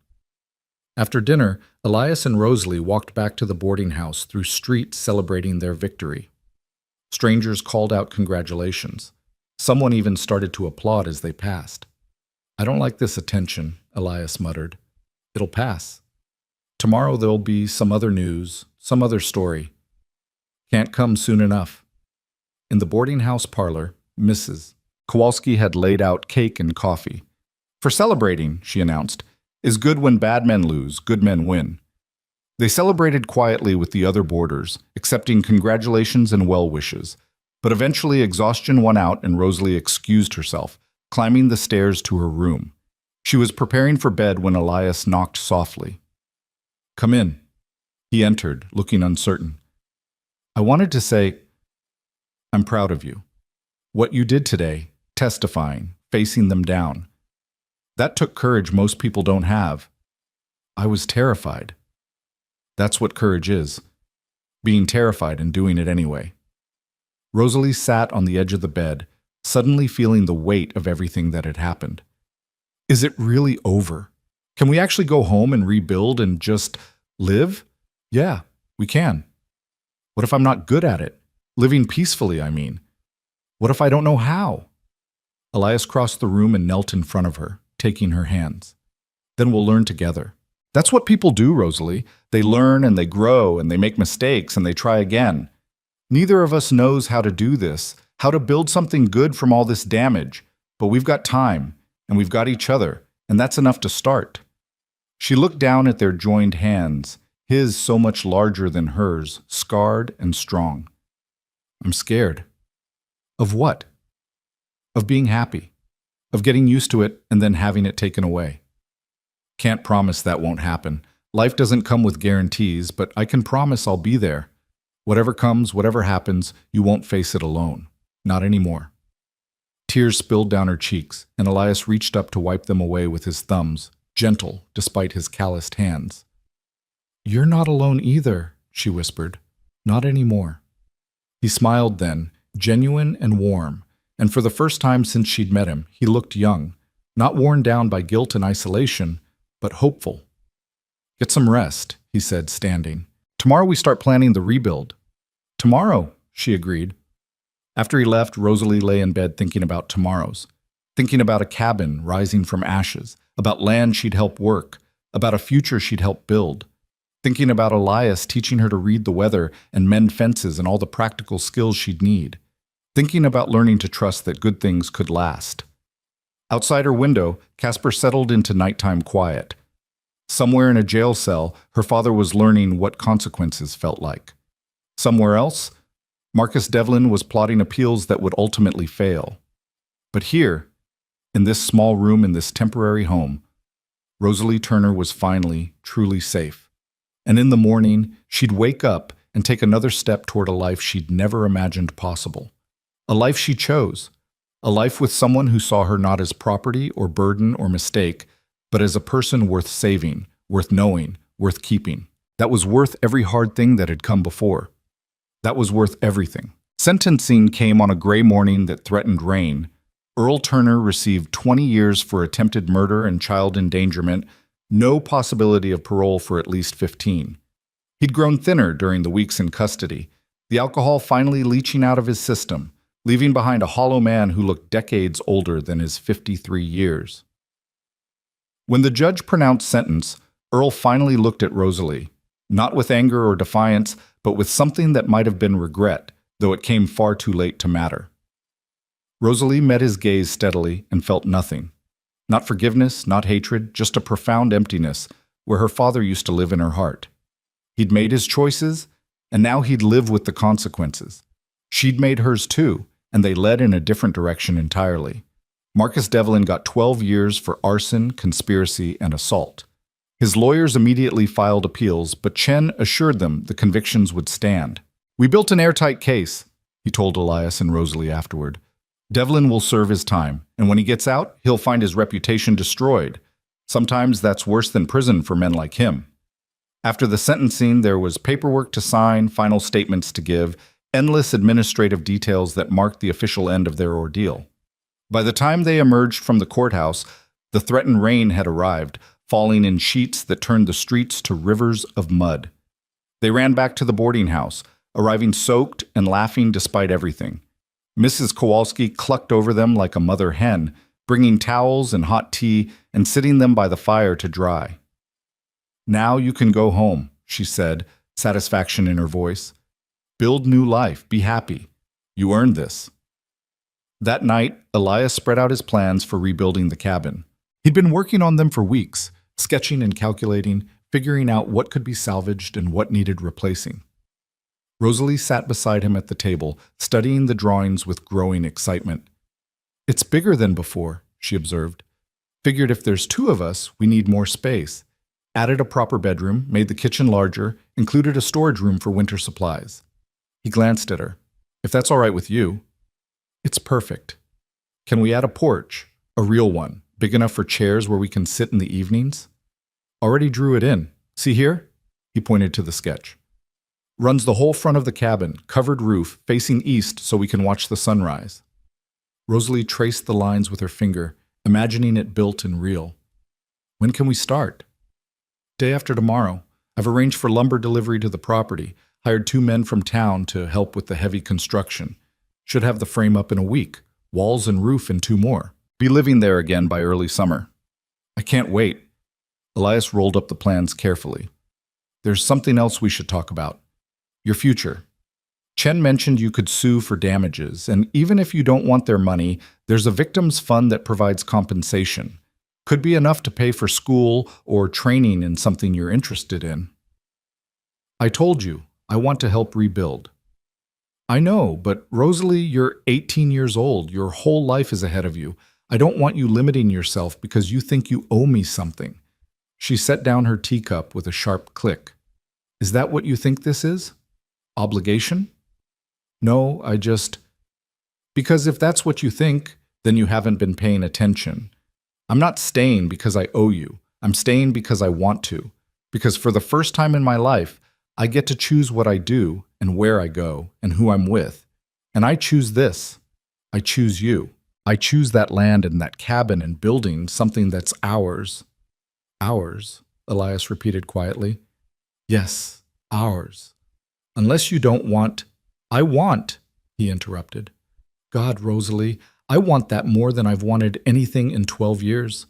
After dinner, Elias and Rosalie walked back to the boarding house through streets celebrating their victory. Strangers called out congratulations. Someone even started to applaud as they passed. "I don't like this attention," Elias muttered. "It'll pass. Tomorrow there'll be some other news, some other story. Can't come soon enough." In the boarding house parlor, Mrs. Kowalski had laid out cake and coffee. "For celebrating," she announced, "is good when bad men lose, good men win." They celebrated quietly with the other boarders, accepting congratulations and well wishes. But eventually exhaustion won out and Rosalie excused herself, climbing the stairs to her room. She was preparing for bed when Elias knocked softly. "Come in." He entered, looking uncertain. "I wanted to say, I'm proud of you. What you did today, testifying, facing them down. That took courage most people don't have. I was terrified. That's what courage is. Being terrified and doing it anyway." Rosalie sat on the edge of the bed, suddenly feeling the weight of everything that had happened. Is it really over? Can we actually go home and rebuild and just live? Yeah, we can. What if I'm not good at it? Living peacefully, I mean. What if I don't know how? Elias crossed the room and knelt in front of her, taking her hands. Then we'll learn together. That's what people do, Rosalie. They learn and they grow and they make mistakes and they try again. Neither of us knows how to do this, how to build something good from all this damage, but we've got time and we've got each other, and that's enough to start. She looked down at their joined hands, his so much larger than hers, scarred and strong. I'm scared. Of what? Of being happy. Of getting used to it and then having it taken away. Can't promise that won't happen. Life doesn't come with guarantees, but I can promise I'll be there. Whatever comes, whatever happens, you won't face it alone. Not anymore. Tears spilled down her cheeks, and Elias reached up to wipe them away with his thumbs, gentle despite his calloused hands. You're not alone either, she whispered. Not anymore. He smiled then, genuine and warm, and for the first time since she'd met him, he looked young, not worn down by guilt and isolation, but hopeful. Get some rest, he said, standing. Tomorrow we start planning the rebuild. Tomorrow, she agreed. After he left, Rosalie lay in bed thinking about tomorrows, thinking about a cabin rising from ashes, about land she'd help work, about a future she'd help build, thinking about Elias teaching her to read the weather and mend fences and all the practical skills she'd need, thinking about learning to trust that good things could last. Outside her window, Casper settled into nighttime quiet. Somewhere in a jail cell, her father was learning what consequences felt like. Somewhere else, Marcus Devlin was plotting appeals that would ultimately fail. But here, in this small room in this temporary home, Rosalie Turner was finally, truly safe. And in the morning, she'd wake up and take another step toward a life she'd never imagined possible. A life she chose. A life with someone who saw her not as property or burden or mistake, but as a person worth saving, worth knowing, worth keeping. That was worth every hard thing that had come before. That was worth everything. Sentencing came on a gray morning that threatened rain. Earl Turner received 20 years for attempted murder and child endangerment, no possibility of parole for at least 15. He'd grown thinner during the weeks in custody, the alcohol finally leaching out of his system, leaving behind a hollow man who looked decades older than his 53 years. When the judge pronounced sentence, Earl finally looked at Rosalie, not with anger or defiance, but with something that might have been regret, though it came far too late to matter. Rosalie met his gaze steadily and felt nothing. Not forgiveness, not hatred, just a profound emptiness where her father used to live in her heart. He'd made his choices, and now he'd live with the consequences. She'd made hers too, and they led in a different direction entirely. Marcus Devlin got 12 years for arson, conspiracy, and assault. His lawyers immediately filed appeals, but Chen assured them the convictions would stand. "We built an airtight case," he told Elias and Rosalie afterward. "Devlin will serve his time, and when he gets out, he'll find his reputation destroyed. Sometimes that's worse than prison for men like him." After the sentencing, there was paperwork to sign, final statements to give, endless administrative details that marked the official end of their ordeal. By the time they emerged from the courthouse, the threatened rain had arrived, falling in sheets that turned the streets to rivers of mud. They ran back to the boarding house, arriving soaked and laughing despite everything. Mrs. Kowalski clucked over them like a mother hen, bringing towels and hot tea and sitting them by the fire to dry. "Now you can go home," she said, satisfaction in her voice. "Build new life, be happy. You earned this." That night, Elias spread out his plans for rebuilding the cabin. He'd been working on them for weeks, sketching and calculating, figuring out what could be salvaged and what needed replacing. Rosalie sat beside him at the table, studying the drawings with growing excitement. "It's bigger than before," she observed. "Figured if there's two of us, we need more space. Added a proper bedroom, made the kitchen larger, included a storage room for winter supplies." He glanced at her. "If that's all right with you." "It's perfect. Can we add a porch? A real one, big enough for chairs where we can sit in the evenings?" "Already drew it in. See here?" He pointed to the sketch. "Runs the whole front of the cabin, covered roof, facing east so we can watch the sunrise." Rosalie traced the lines with her finger, imagining it built and real. "When can we start?" "Day after tomorrow. I've arranged for lumber delivery to the property, hired 2 men from town to help with the heavy construction. Should have the frame up in a week, walls and roof in 2 more. Be living there again by early summer." "I can't wait." Elias rolled up the plans carefully. "There's something else we should talk about. Your future. Chen mentioned you could sue for damages, and even if you don't want their money, there's a victims fund that provides compensation. Could be enough to pay for school or training in something you're interested in." "I told you, I want to help rebuild." "I know, but Rosalie, you're 18 years old. Your whole life is ahead of you. I don't want you limiting yourself because you think you owe me something." She set down her teacup with a sharp click. "Is that what you think this is? Obligation?" "No, because if that's what you think, then you haven't been paying attention. I'm not staying because I owe you. I'm staying because I want to. Because for the first time in my life, I get to choose what I do and where I go and who I'm with. And I choose this. I choose you. I choose that land and that cabin and building something that's ours." "Ours," Elias repeated quietly. "Yes, ours. Unless you don't want—" "I want," he interrupted. "God, Rosalie, I want that more than I've wanted anything in 12 years.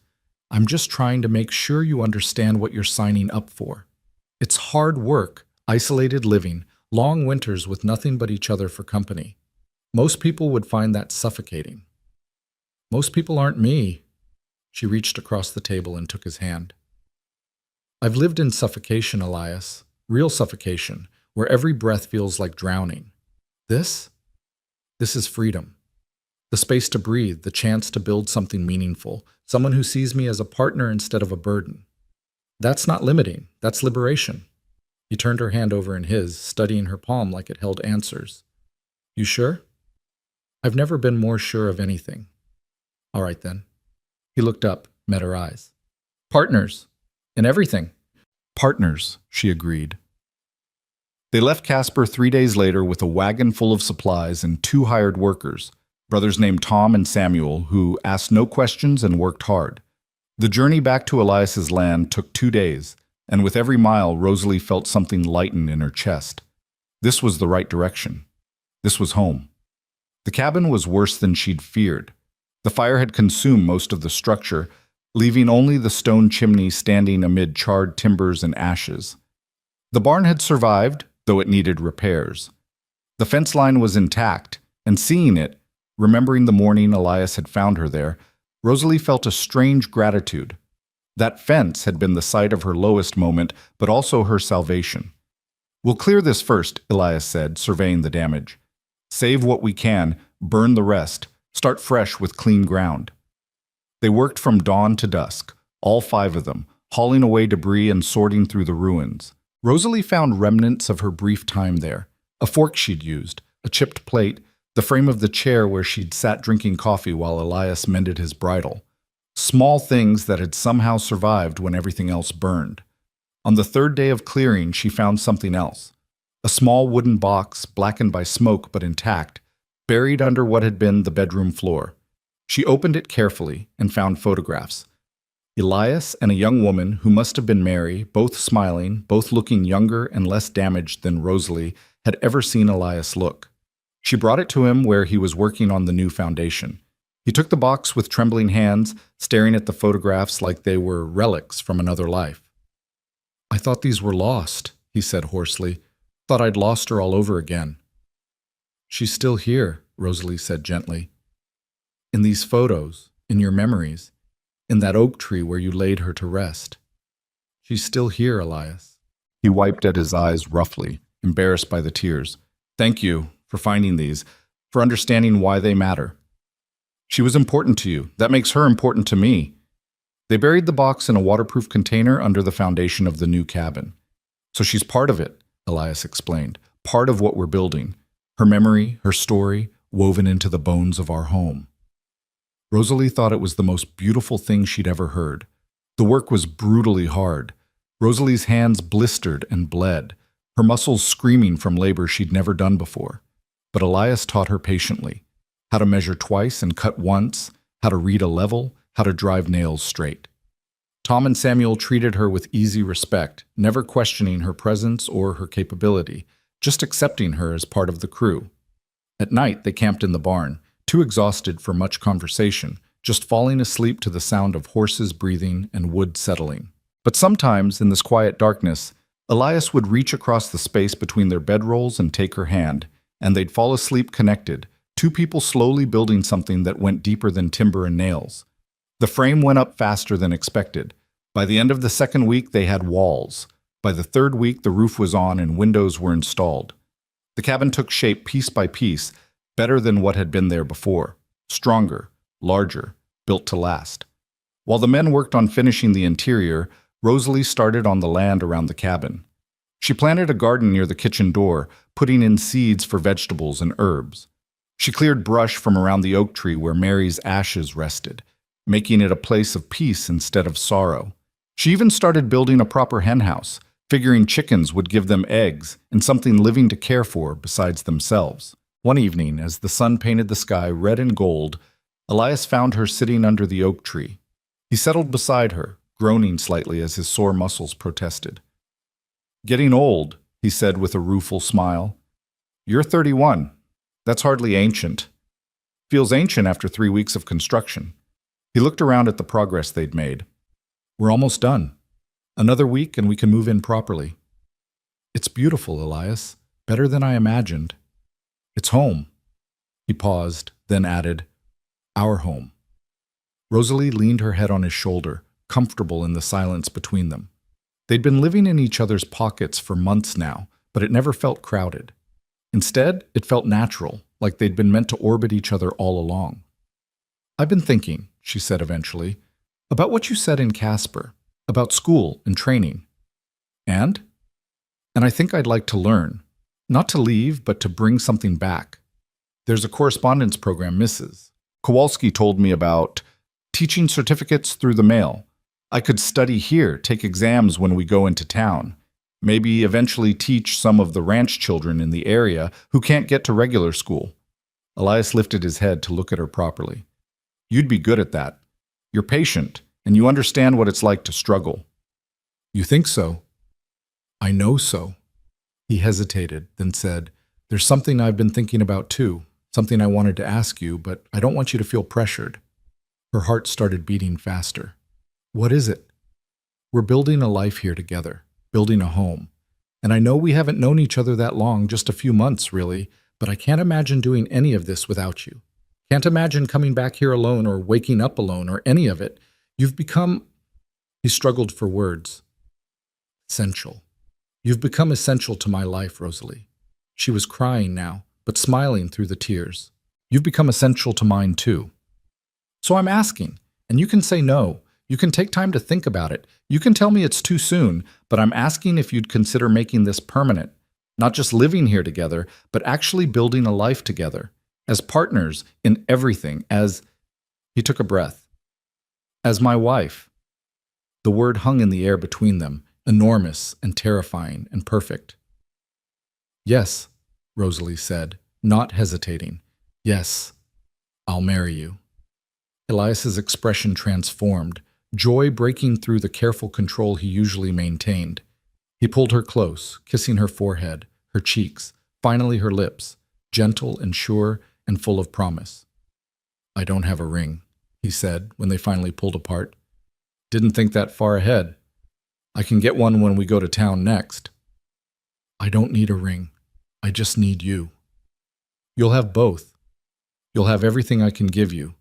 I'm just trying to make sure you understand what you're signing up for. It's hard work, isolated living, long winters with nothing but each other for company. Most people would find that suffocating. Most people aren't me." She reached across the table and took his hand. "I've lived in suffocation, Elias. Real suffocation, where every breath feels like drowning. This? This is freedom. The space to breathe, the chance to build something meaningful, someone who sees me as a partner instead of a burden. That's not limiting, that's liberation. He turned her hand over in his, studying her palm like it held answers. You sure? I've never been more sure of anything. All right then. He looked up, met her eyes. Partners. In everything. Partners, she agreed. They left Casper 3 days later with a wagon full of supplies and 2 hired workers, brothers named Tom and Samuel, who asked no questions and worked hard. The journey back to Elias's land took 2 days, and with every mile, Rosalie felt something lighten in her chest. This was the right direction. This was home. The cabin was worse than she'd feared. The fire had consumed most of the structure, leaving only the stone chimney standing amid charred timbers and ashes. The barn had survived, though it needed repairs. The fence line was intact, and seeing it, remembering the morning Elias had found her there, Rosalie felt a strange gratitude. That fence had been the site of her lowest moment, but also her salvation. We'll clear this first, Elias said, surveying the damage. Save what we can, burn the rest, start fresh with clean ground. They worked from dawn to dusk, all 5 of them, hauling away debris and sorting through the ruins. Rosalie found remnants of her brief time there, a fork she'd used, a chipped plate, the frame of the chair where she'd sat drinking coffee while Elias mended his bridle. Small things that had somehow survived when everything else burned. On the 3rd day of clearing, she found something else. A small wooden box, blackened by smoke but intact, buried under what had been the bedroom floor. She opened it carefully and found photographs. Elias and a young woman who must have been Mary, both smiling, both looking younger and less damaged than Rosalie had ever seen Elias look. She brought it to him where he was working on the new foundation. He took the box with trembling hands, staring at the photographs like they were relics from another life. I thought these were lost, he said hoarsely. Thought I'd lost her all over again. She's still here, Rosalie said gently. In these photos, in your memories, in that oak tree where you laid her to rest. She's still here, Elias. He wiped at his eyes roughly, embarrassed by the tears. Thank you for finding these, for understanding why they matter. She was important to you. That makes her important to me. They buried the box in a waterproof container under the foundation of the new cabin. So she's part of it, Elias explained, part of what we're building. Her memory, her story, woven into the bones of our home. Rosalie thought it was the most beautiful thing she'd ever heard. The work was brutally hard. Rosalie's hands blistered and bled, her muscles screaming from labor she'd never done before. But Elias taught her patiently how to measure twice and cut once, how to read a level, how to drive nails straight. Tom and Samuel treated her with easy respect, never questioning her presence or her capability, just accepting her as part of the crew. At night, they camped in the barn, too exhausted for much conversation, just falling asleep to the sound of horses breathing and wood settling. But sometimes, in this quiet darkness, Elias would reach across the space between their bedrolls and take her hand, and they'd fall asleep connected, 2 people slowly building something that went deeper than timber and nails. The frame went up faster than expected. By the end of the 2nd week, they had walls. By the 3rd week, the roof was on and windows were installed. The cabin took shape piece by piece, better than what had been there before. Stronger, larger, built to last. While the men worked on finishing the interior, Rosalie started on the land around the cabin. She planted a garden near the kitchen door, putting in seeds for vegetables and herbs. She cleared brush from around the oak tree where Mary's ashes rested, making it a place of peace instead of sorrow. She even started building a proper henhouse, figuring chickens would give them eggs and something living to care for besides themselves. One evening, as the sun painted the sky red and gold, Elias found her sitting under the oak tree. He settled beside her, groaning slightly as his sore muscles protested. Getting old, he said with a rueful smile. You're 31. That's hardly ancient. Feels ancient after 3 weeks of construction. He looked around at the progress they'd made. We're almost done. Another week and we can move in properly. It's beautiful, Elias. Better than I imagined. It's home. He paused, then added, our home. Rosalie leaned her head on his shoulder, comfortable in the silence between them. They'd been living in each other's pockets for months now, but it never felt crowded. Instead, it felt natural, like they'd been meant to orbit each other all along. "I've been thinking," she said eventually, "about what you said in Casper, about school and training. And? And I think I'd like to learn. Not to leave, but to bring something back. There's a correspondence program Mrs. Kowalski told me about, teaching certificates through the mail. I could study here, take exams when we go into town. Maybe eventually teach some of the ranch children in the area who can't get to regular school." Elias lifted his head to look at her properly. "You'd be good at that. You're patient, and you understand what it's like to struggle." "You think so?" "I know so." He hesitated, then said, "There's something I've been thinking about too, something I wanted to ask you, but I don't want you to feel pressured." Her heart started beating faster. "What is it?" "We're building a life here together, building a home. And I know we haven't known each other that long, just a few months, really, but I can't imagine doing any of this without you. Can't imagine coming back here alone or waking up alone or any of it. You've become—" He struggled for words. "Essential. You've become essential to my life, Rosalie." She was crying now, but smiling through the tears. "You've become essential to mine too. So I'm asking, and you can say no. You can take time to think about it. You can tell me it's too soon, but I'm asking if you'd consider making this permanent. Not just living here together, but actually building a life together. As partners in everything, as—" He took a breath. "As my wife." The word hung in the air between them, enormous and terrifying and perfect. "Yes," Rosalie said, not hesitating. "Yes, I'll marry you." Elias's expression transformed, joy breaking through the careful control he usually maintained. He pulled her close, kissing her forehead, her cheeks, finally her lips, gentle and sure and full of promise. "I don't have a ring," he said when they finally pulled apart. "Didn't think that far ahead. I can get one when we go to town next." "I don't need a ring. I just need you." "You'll have both. You'll have everything I can give you."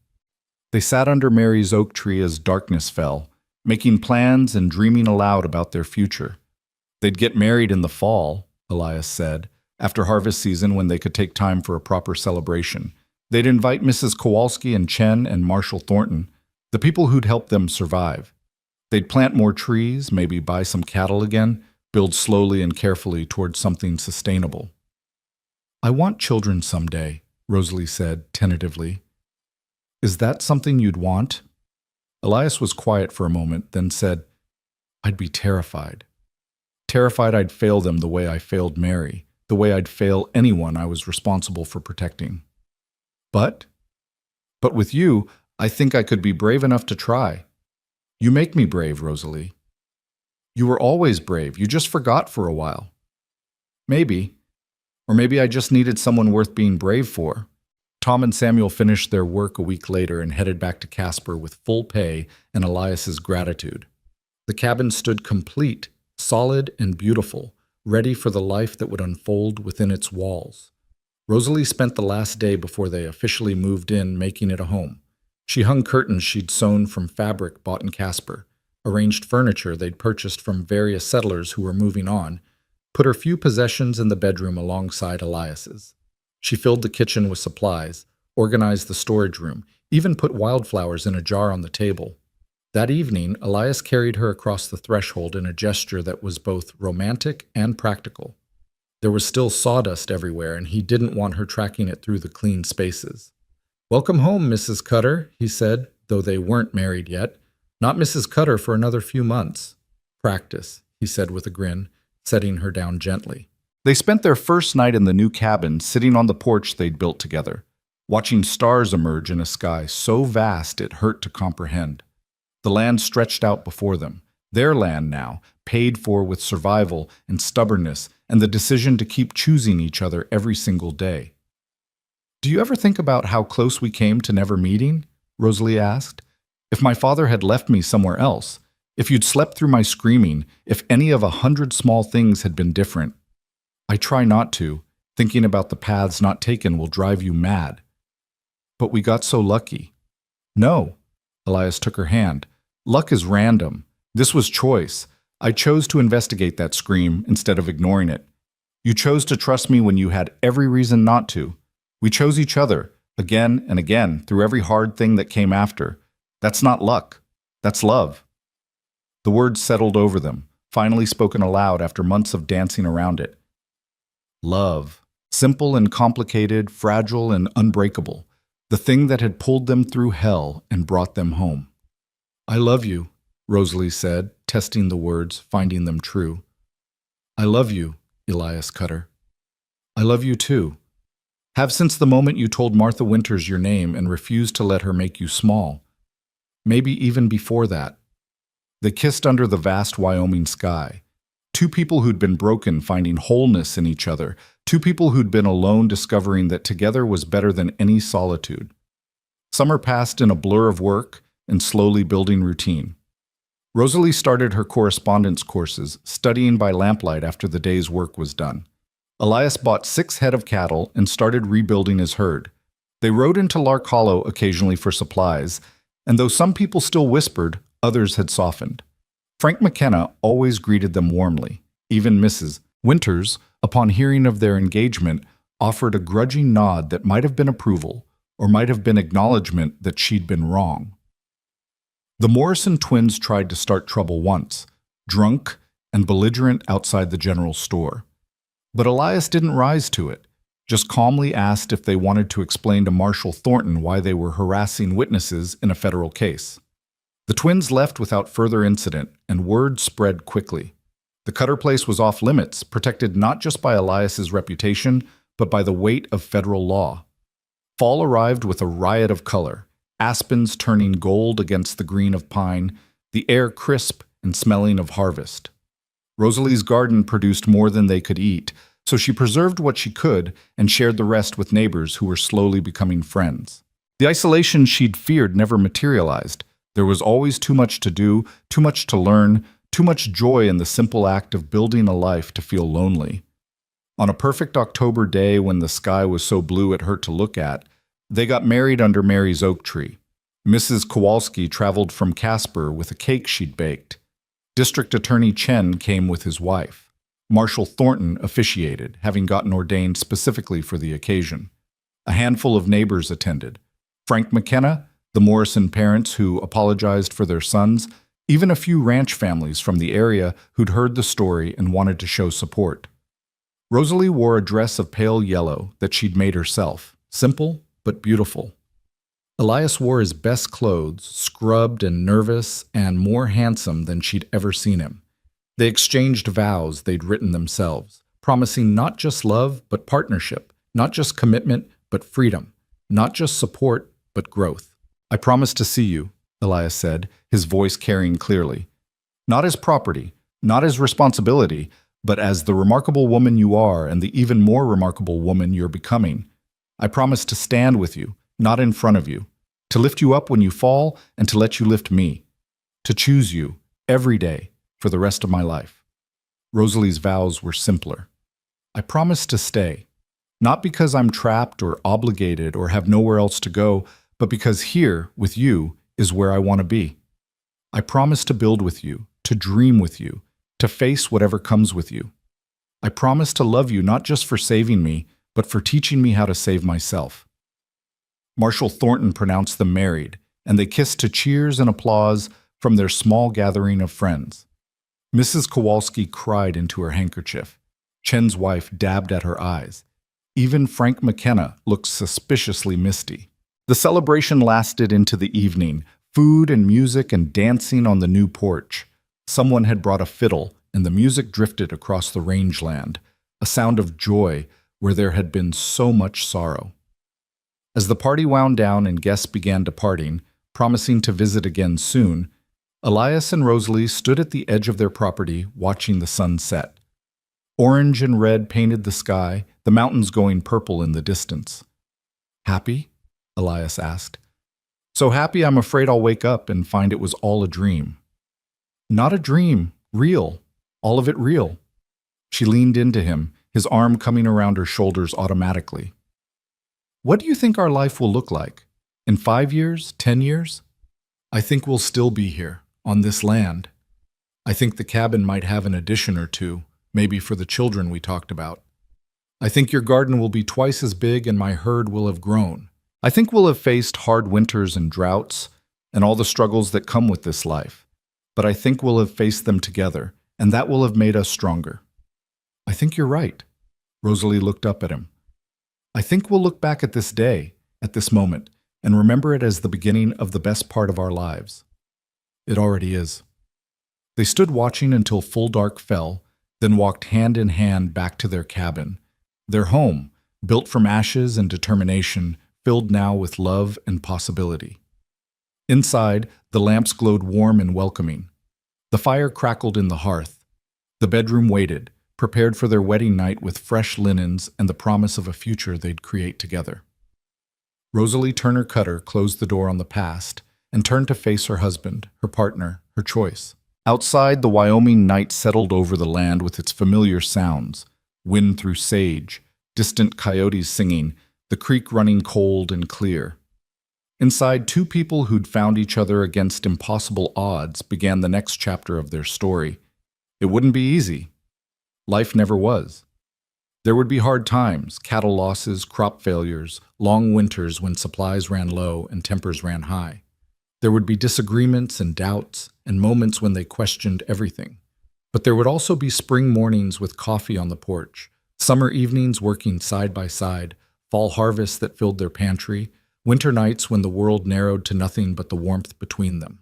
They sat under Mary's oak tree as darkness fell, making plans and dreaming aloud about their future. They'd get married in the fall, Elias said, after harvest season when they could take time for a proper celebration. They'd invite Mrs. Kowalski and Chen and Marshall Thornton, the people who'd helped them survive. They'd plant more trees, maybe buy some cattle again, build slowly and carefully towards something sustainable. "I want children someday," Rosalie said tentatively. "Is that something you'd want?" Elias was quiet for a moment, then said, "I'd be terrified. Terrified I'd fail them the way I failed Mary, the way I'd fail anyone I was responsible for protecting. But with you, I think I could be brave enough to try. You make me brave, Rosalie. You were always brave, you just forgot for a while. Maybe. Or maybe I just needed someone worth being brave for." Tom and Samuel finished their work a week later and headed back to Casper with full pay and Elias's gratitude. The cabin stood complete, solid and beautiful, ready for the life that would unfold within its walls. Rosalie spent the last day before they officially moved in, making it a home. She hung curtains she'd sewn from fabric bought in Casper, arranged furniture they'd purchased from various settlers who were moving on, put her few possessions in the bedroom alongside Elias's. She filled the kitchen with supplies, organized the storage room, even put wildflowers in a jar on the table. That evening, Elias carried her across the threshold in a gesture that was both romantic and practical. There was still sawdust everywhere, and he didn't want her tracking it through the clean spaces. "Welcome home, Mrs. Cutter," he said, though they weren't married yet. "Not Mrs. Cutter for another few months." "Practice," he said with a grin, setting her down gently. They spent their first night in the new cabin sitting on the porch they'd built together, watching stars emerge in a sky so vast it hurt to comprehend. The land stretched out before them, their land now, paid for with survival and stubbornness and the decision to keep choosing each other every single day. "Do you ever think about how close we came to never meeting?" Rosalie asked. "If my father had left me somewhere else, if you'd slept through my screaming, if any of 100 small things had been different. I try not to. Thinking about the paths not taken will drive you mad. But we got so lucky." "No." Elias took her hand. "Luck is random. This was choice. I chose to investigate that scream instead of ignoring it. You chose to trust me when you had every reason not to. We chose each other, again and again, through every hard thing that came after. That's not luck. That's love." The words settled over them, finally spoken aloud after months of dancing around it. Love. Simple and complicated, fragile and unbreakable. The thing that had pulled them through hell and brought them home. "I love you," Rosalie said, testing the words, finding them true. "I love you, Elias Cutter. I love you too. Have since the moment you told Martha Winters your name and refused to let her make you small. Maybe even before that." They kissed under the vast Wyoming sky. Two people who'd been broken finding wholeness in each other. Two people who'd been alone discovering that together was better than any solitude. Summer passed in a blur of work and slowly building routine. Rosalie started her correspondence courses, studying by lamplight after the day's work was done. Elias bought 6 head of cattle and started rebuilding his herd. They rode into Lark Hollow occasionally for supplies, and though some people still whispered, others had softened. Frank McKenna always greeted them warmly. Even Mrs. Winters, upon hearing of their engagement, offered a grudging nod that might have been approval, or might have been acknowledgement that she'd been wrong. The Morrison twins tried to start trouble once, drunk and belligerent outside the general store. But Elias didn't rise to it, just calmly asked if they wanted to explain to Marshal Thornton why they were harassing witnesses in a federal case. The twins left without further incident, and word spread quickly. The Cutter place was off limits, protected not just by Elias's reputation, but by the weight of federal law. Fall arrived with a riot of color, aspens turning gold against the green of pine, the air crisp and smelling of harvest. Rosalie's garden produced more than they could eat, so she preserved what she could and shared the rest with neighbors who were slowly becoming friends. The isolation she'd feared never materialized. There was always too much to do, too much to learn, too much joy in the simple act of building a life to feel lonely. On a perfect October day when the sky was so blue it hurt to look at, they got married under Mary's oak tree. Mrs. Kowalski traveled from Casper with a cake she'd baked. District Attorney Chen came with his wife. Marshal Thornton officiated, having gotten ordained specifically for the occasion. A handful of neighbors attended. Frank McKenna, the Morrison parents who apologized for their sons, even a few ranch families from the area who'd heard the story and wanted to show support. Rosalie wore a dress of pale yellow that she'd made herself, simple but beautiful. Elias wore his best clothes, scrubbed and nervous and more handsome than she'd ever seen him. They exchanged vows they'd written themselves, promising not just love but partnership, not just commitment but freedom, not just support but growth. "I promise to see you," Elias said, his voice carrying clearly. "Not as property, not as responsibility, but as the remarkable woman you are and the even more remarkable woman you're becoming. I promise to stand with you, not in front of you, to lift you up when you fall and to let you lift me, to choose you every day for the rest of my life." Rosalie's vows were simpler. "I promise to stay, not because I'm trapped or obligated or have nowhere else to go, but because here, with you, is where I want to be. I promise to build with you, to dream with you, to face whatever comes with you. I promise to love you not just for saving me, but for teaching me how to save myself." Marshal Thornton pronounced them married, and they kissed to cheers and applause from their small gathering of friends. Mrs. Kowalski cried into her handkerchief. Chen's wife dabbed at her eyes. Even Frank McKenna looked suspiciously misty. The celebration lasted into the evening, food and music and dancing on the new porch. Someone had brought a fiddle, and the music drifted across the rangeland, a sound of joy where there had been so much sorrow. As the party wound down and guests began departing, promising to visit again soon, Elias and Rosalie stood at the edge of their property watching the sun set. Orange and red painted the sky, the mountains going purple in the distance. "Happy?" Elias asked. "So happy I'm afraid I'll wake up and find it was all a dream." "Not a dream, real, all of it real." She leaned into him, his arm coming around her shoulders automatically. "What do you think our life will look like? In 5 years, 10 years? I think we'll still be here, on this land. I think the cabin might have an addition or two, maybe for the children we talked about. I think your garden will be twice as big and my herd will have grown. I think we'll have faced hard winters and droughts and all the struggles that come with this life. But I think we'll have faced them together, and that will have made us stronger. I think you're right. Rosalie looked up at him. I think we'll look back at this day, at this moment, and remember it as the beginning of the best part of our lives. It already is. They stood watching until full dark fell, then walked hand in hand back to their cabin. Their home, built from ashes and determination, filled now with love and possibility. Inside, the lamps glowed warm and welcoming. The fire crackled in the hearth. The bedroom waited, prepared for their wedding night with fresh linens and the promise of a future they'd create together. Rosalie Turner Cutter closed the door on the past and turned to face her husband, her partner, her choice. Outside, the Wyoming night settled over the land with its familiar sounds, wind through sage, distant coyotes singing, the creek running cold and clear. Inside, two people who'd found each other against impossible odds began the next chapter of their story. It wouldn't be easy. Life never was. There would be hard times, cattle losses, crop failures, long winters when supplies ran low and tempers ran high. There would be disagreements and doubts, and moments when they questioned everything. But there would also be spring mornings with coffee on the porch, summer evenings working side by side, fall harvests that filled their pantry, winter nights when the world narrowed to nothing but the warmth between them.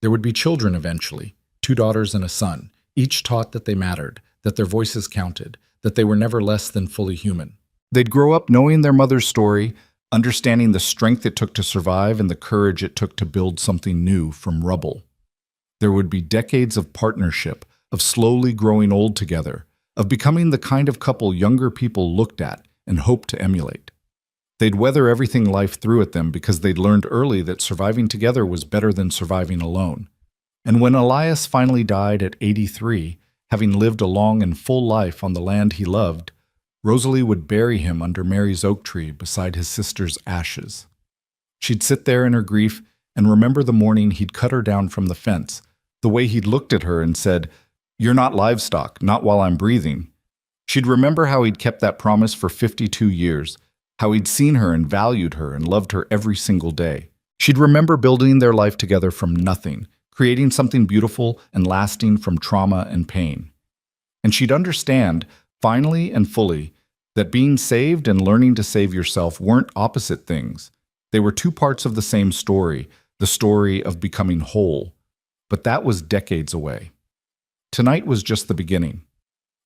There would be children eventually, 2 daughters and a son, each taught that they mattered, that their voices counted, that they were never less than fully human. They'd grow up knowing their mother's story, understanding the strength it took to survive and the courage it took to build something new from rubble. There would be decades of partnership, of slowly growing old together, of becoming the kind of couple younger people looked at and hoped to emulate. They'd weather everything life threw at them because they'd learned early that surviving together was better than surviving alone. And when Elias finally died at 83, having lived a long and full life on the land he loved, Rosalie would bury him under Mary's oak tree beside his sister's ashes. She'd sit there in her grief and remember the morning he'd cut her down from the fence, the way he'd looked at her and said, "You're not livestock, not while I'm breathing." She'd remember how he'd kept that promise for 52 years, how he'd seen her and valued her and loved her every single day. She'd remember building their life together from nothing, creating something beautiful and lasting from trauma and pain. And she'd understand, finally and fully, that being saved and learning to save yourself weren't opposite things. They were 2 parts of the same story, the story of becoming whole. But that was decades away. Tonight was just the beginning.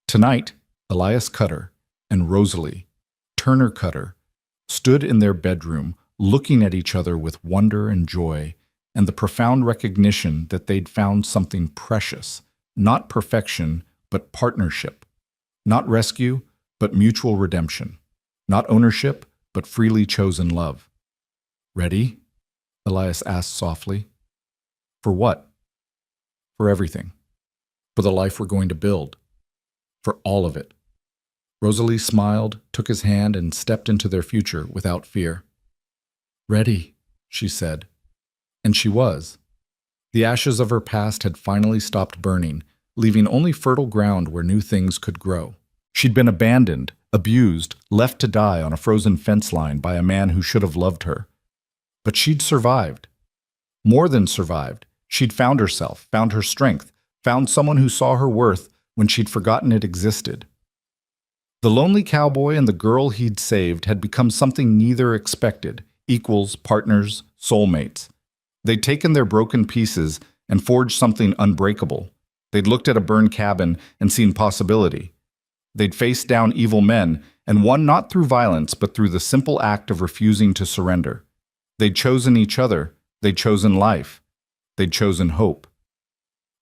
Tonight, Elias Cutter and Rosalie Turner Cutter stood in their bedroom, looking at each other with wonder and joy, and the profound recognition that they'd found something precious, not perfection, but partnership, not rescue, but mutual redemption, not ownership, but freely chosen love. "Ready?" Elias asked softly. "For what?" "For everything. For the life we're going to build. For all of it." Rosalie smiled, took his hand, and stepped into their future without fear. "Ready," she said. And she was. The ashes of her past had finally stopped burning, leaving only fertile ground where new things could grow. She'd been abandoned, abused, left to die on a frozen fence line by a man who should have loved her. But she'd survived. More than survived. She'd found herself, found her strength, found someone who saw her worth when she'd forgotten it existed. The lonely cowboy and the girl he'd saved had become something neither expected, equals, partners, soulmates. They'd taken their broken pieces and forged something unbreakable. They'd looked at a burned cabin and seen possibility. They'd faced down evil men and won not through violence but through the simple act of refusing to surrender. They'd chosen each other. They'd chosen life. They'd chosen hope.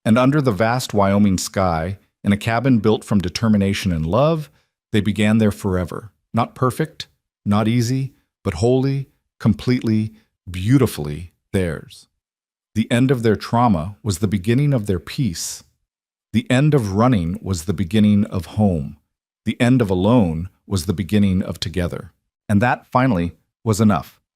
And under the vast Wyoming sky, in a cabin built from determination and love, they began their forever. Not perfect, not easy, but wholly, completely, beautifully theirs. The end of their trauma was the beginning of their peace. The end of running was the beginning of home. The end of alone was the beginning of together. And that, finally, was enough.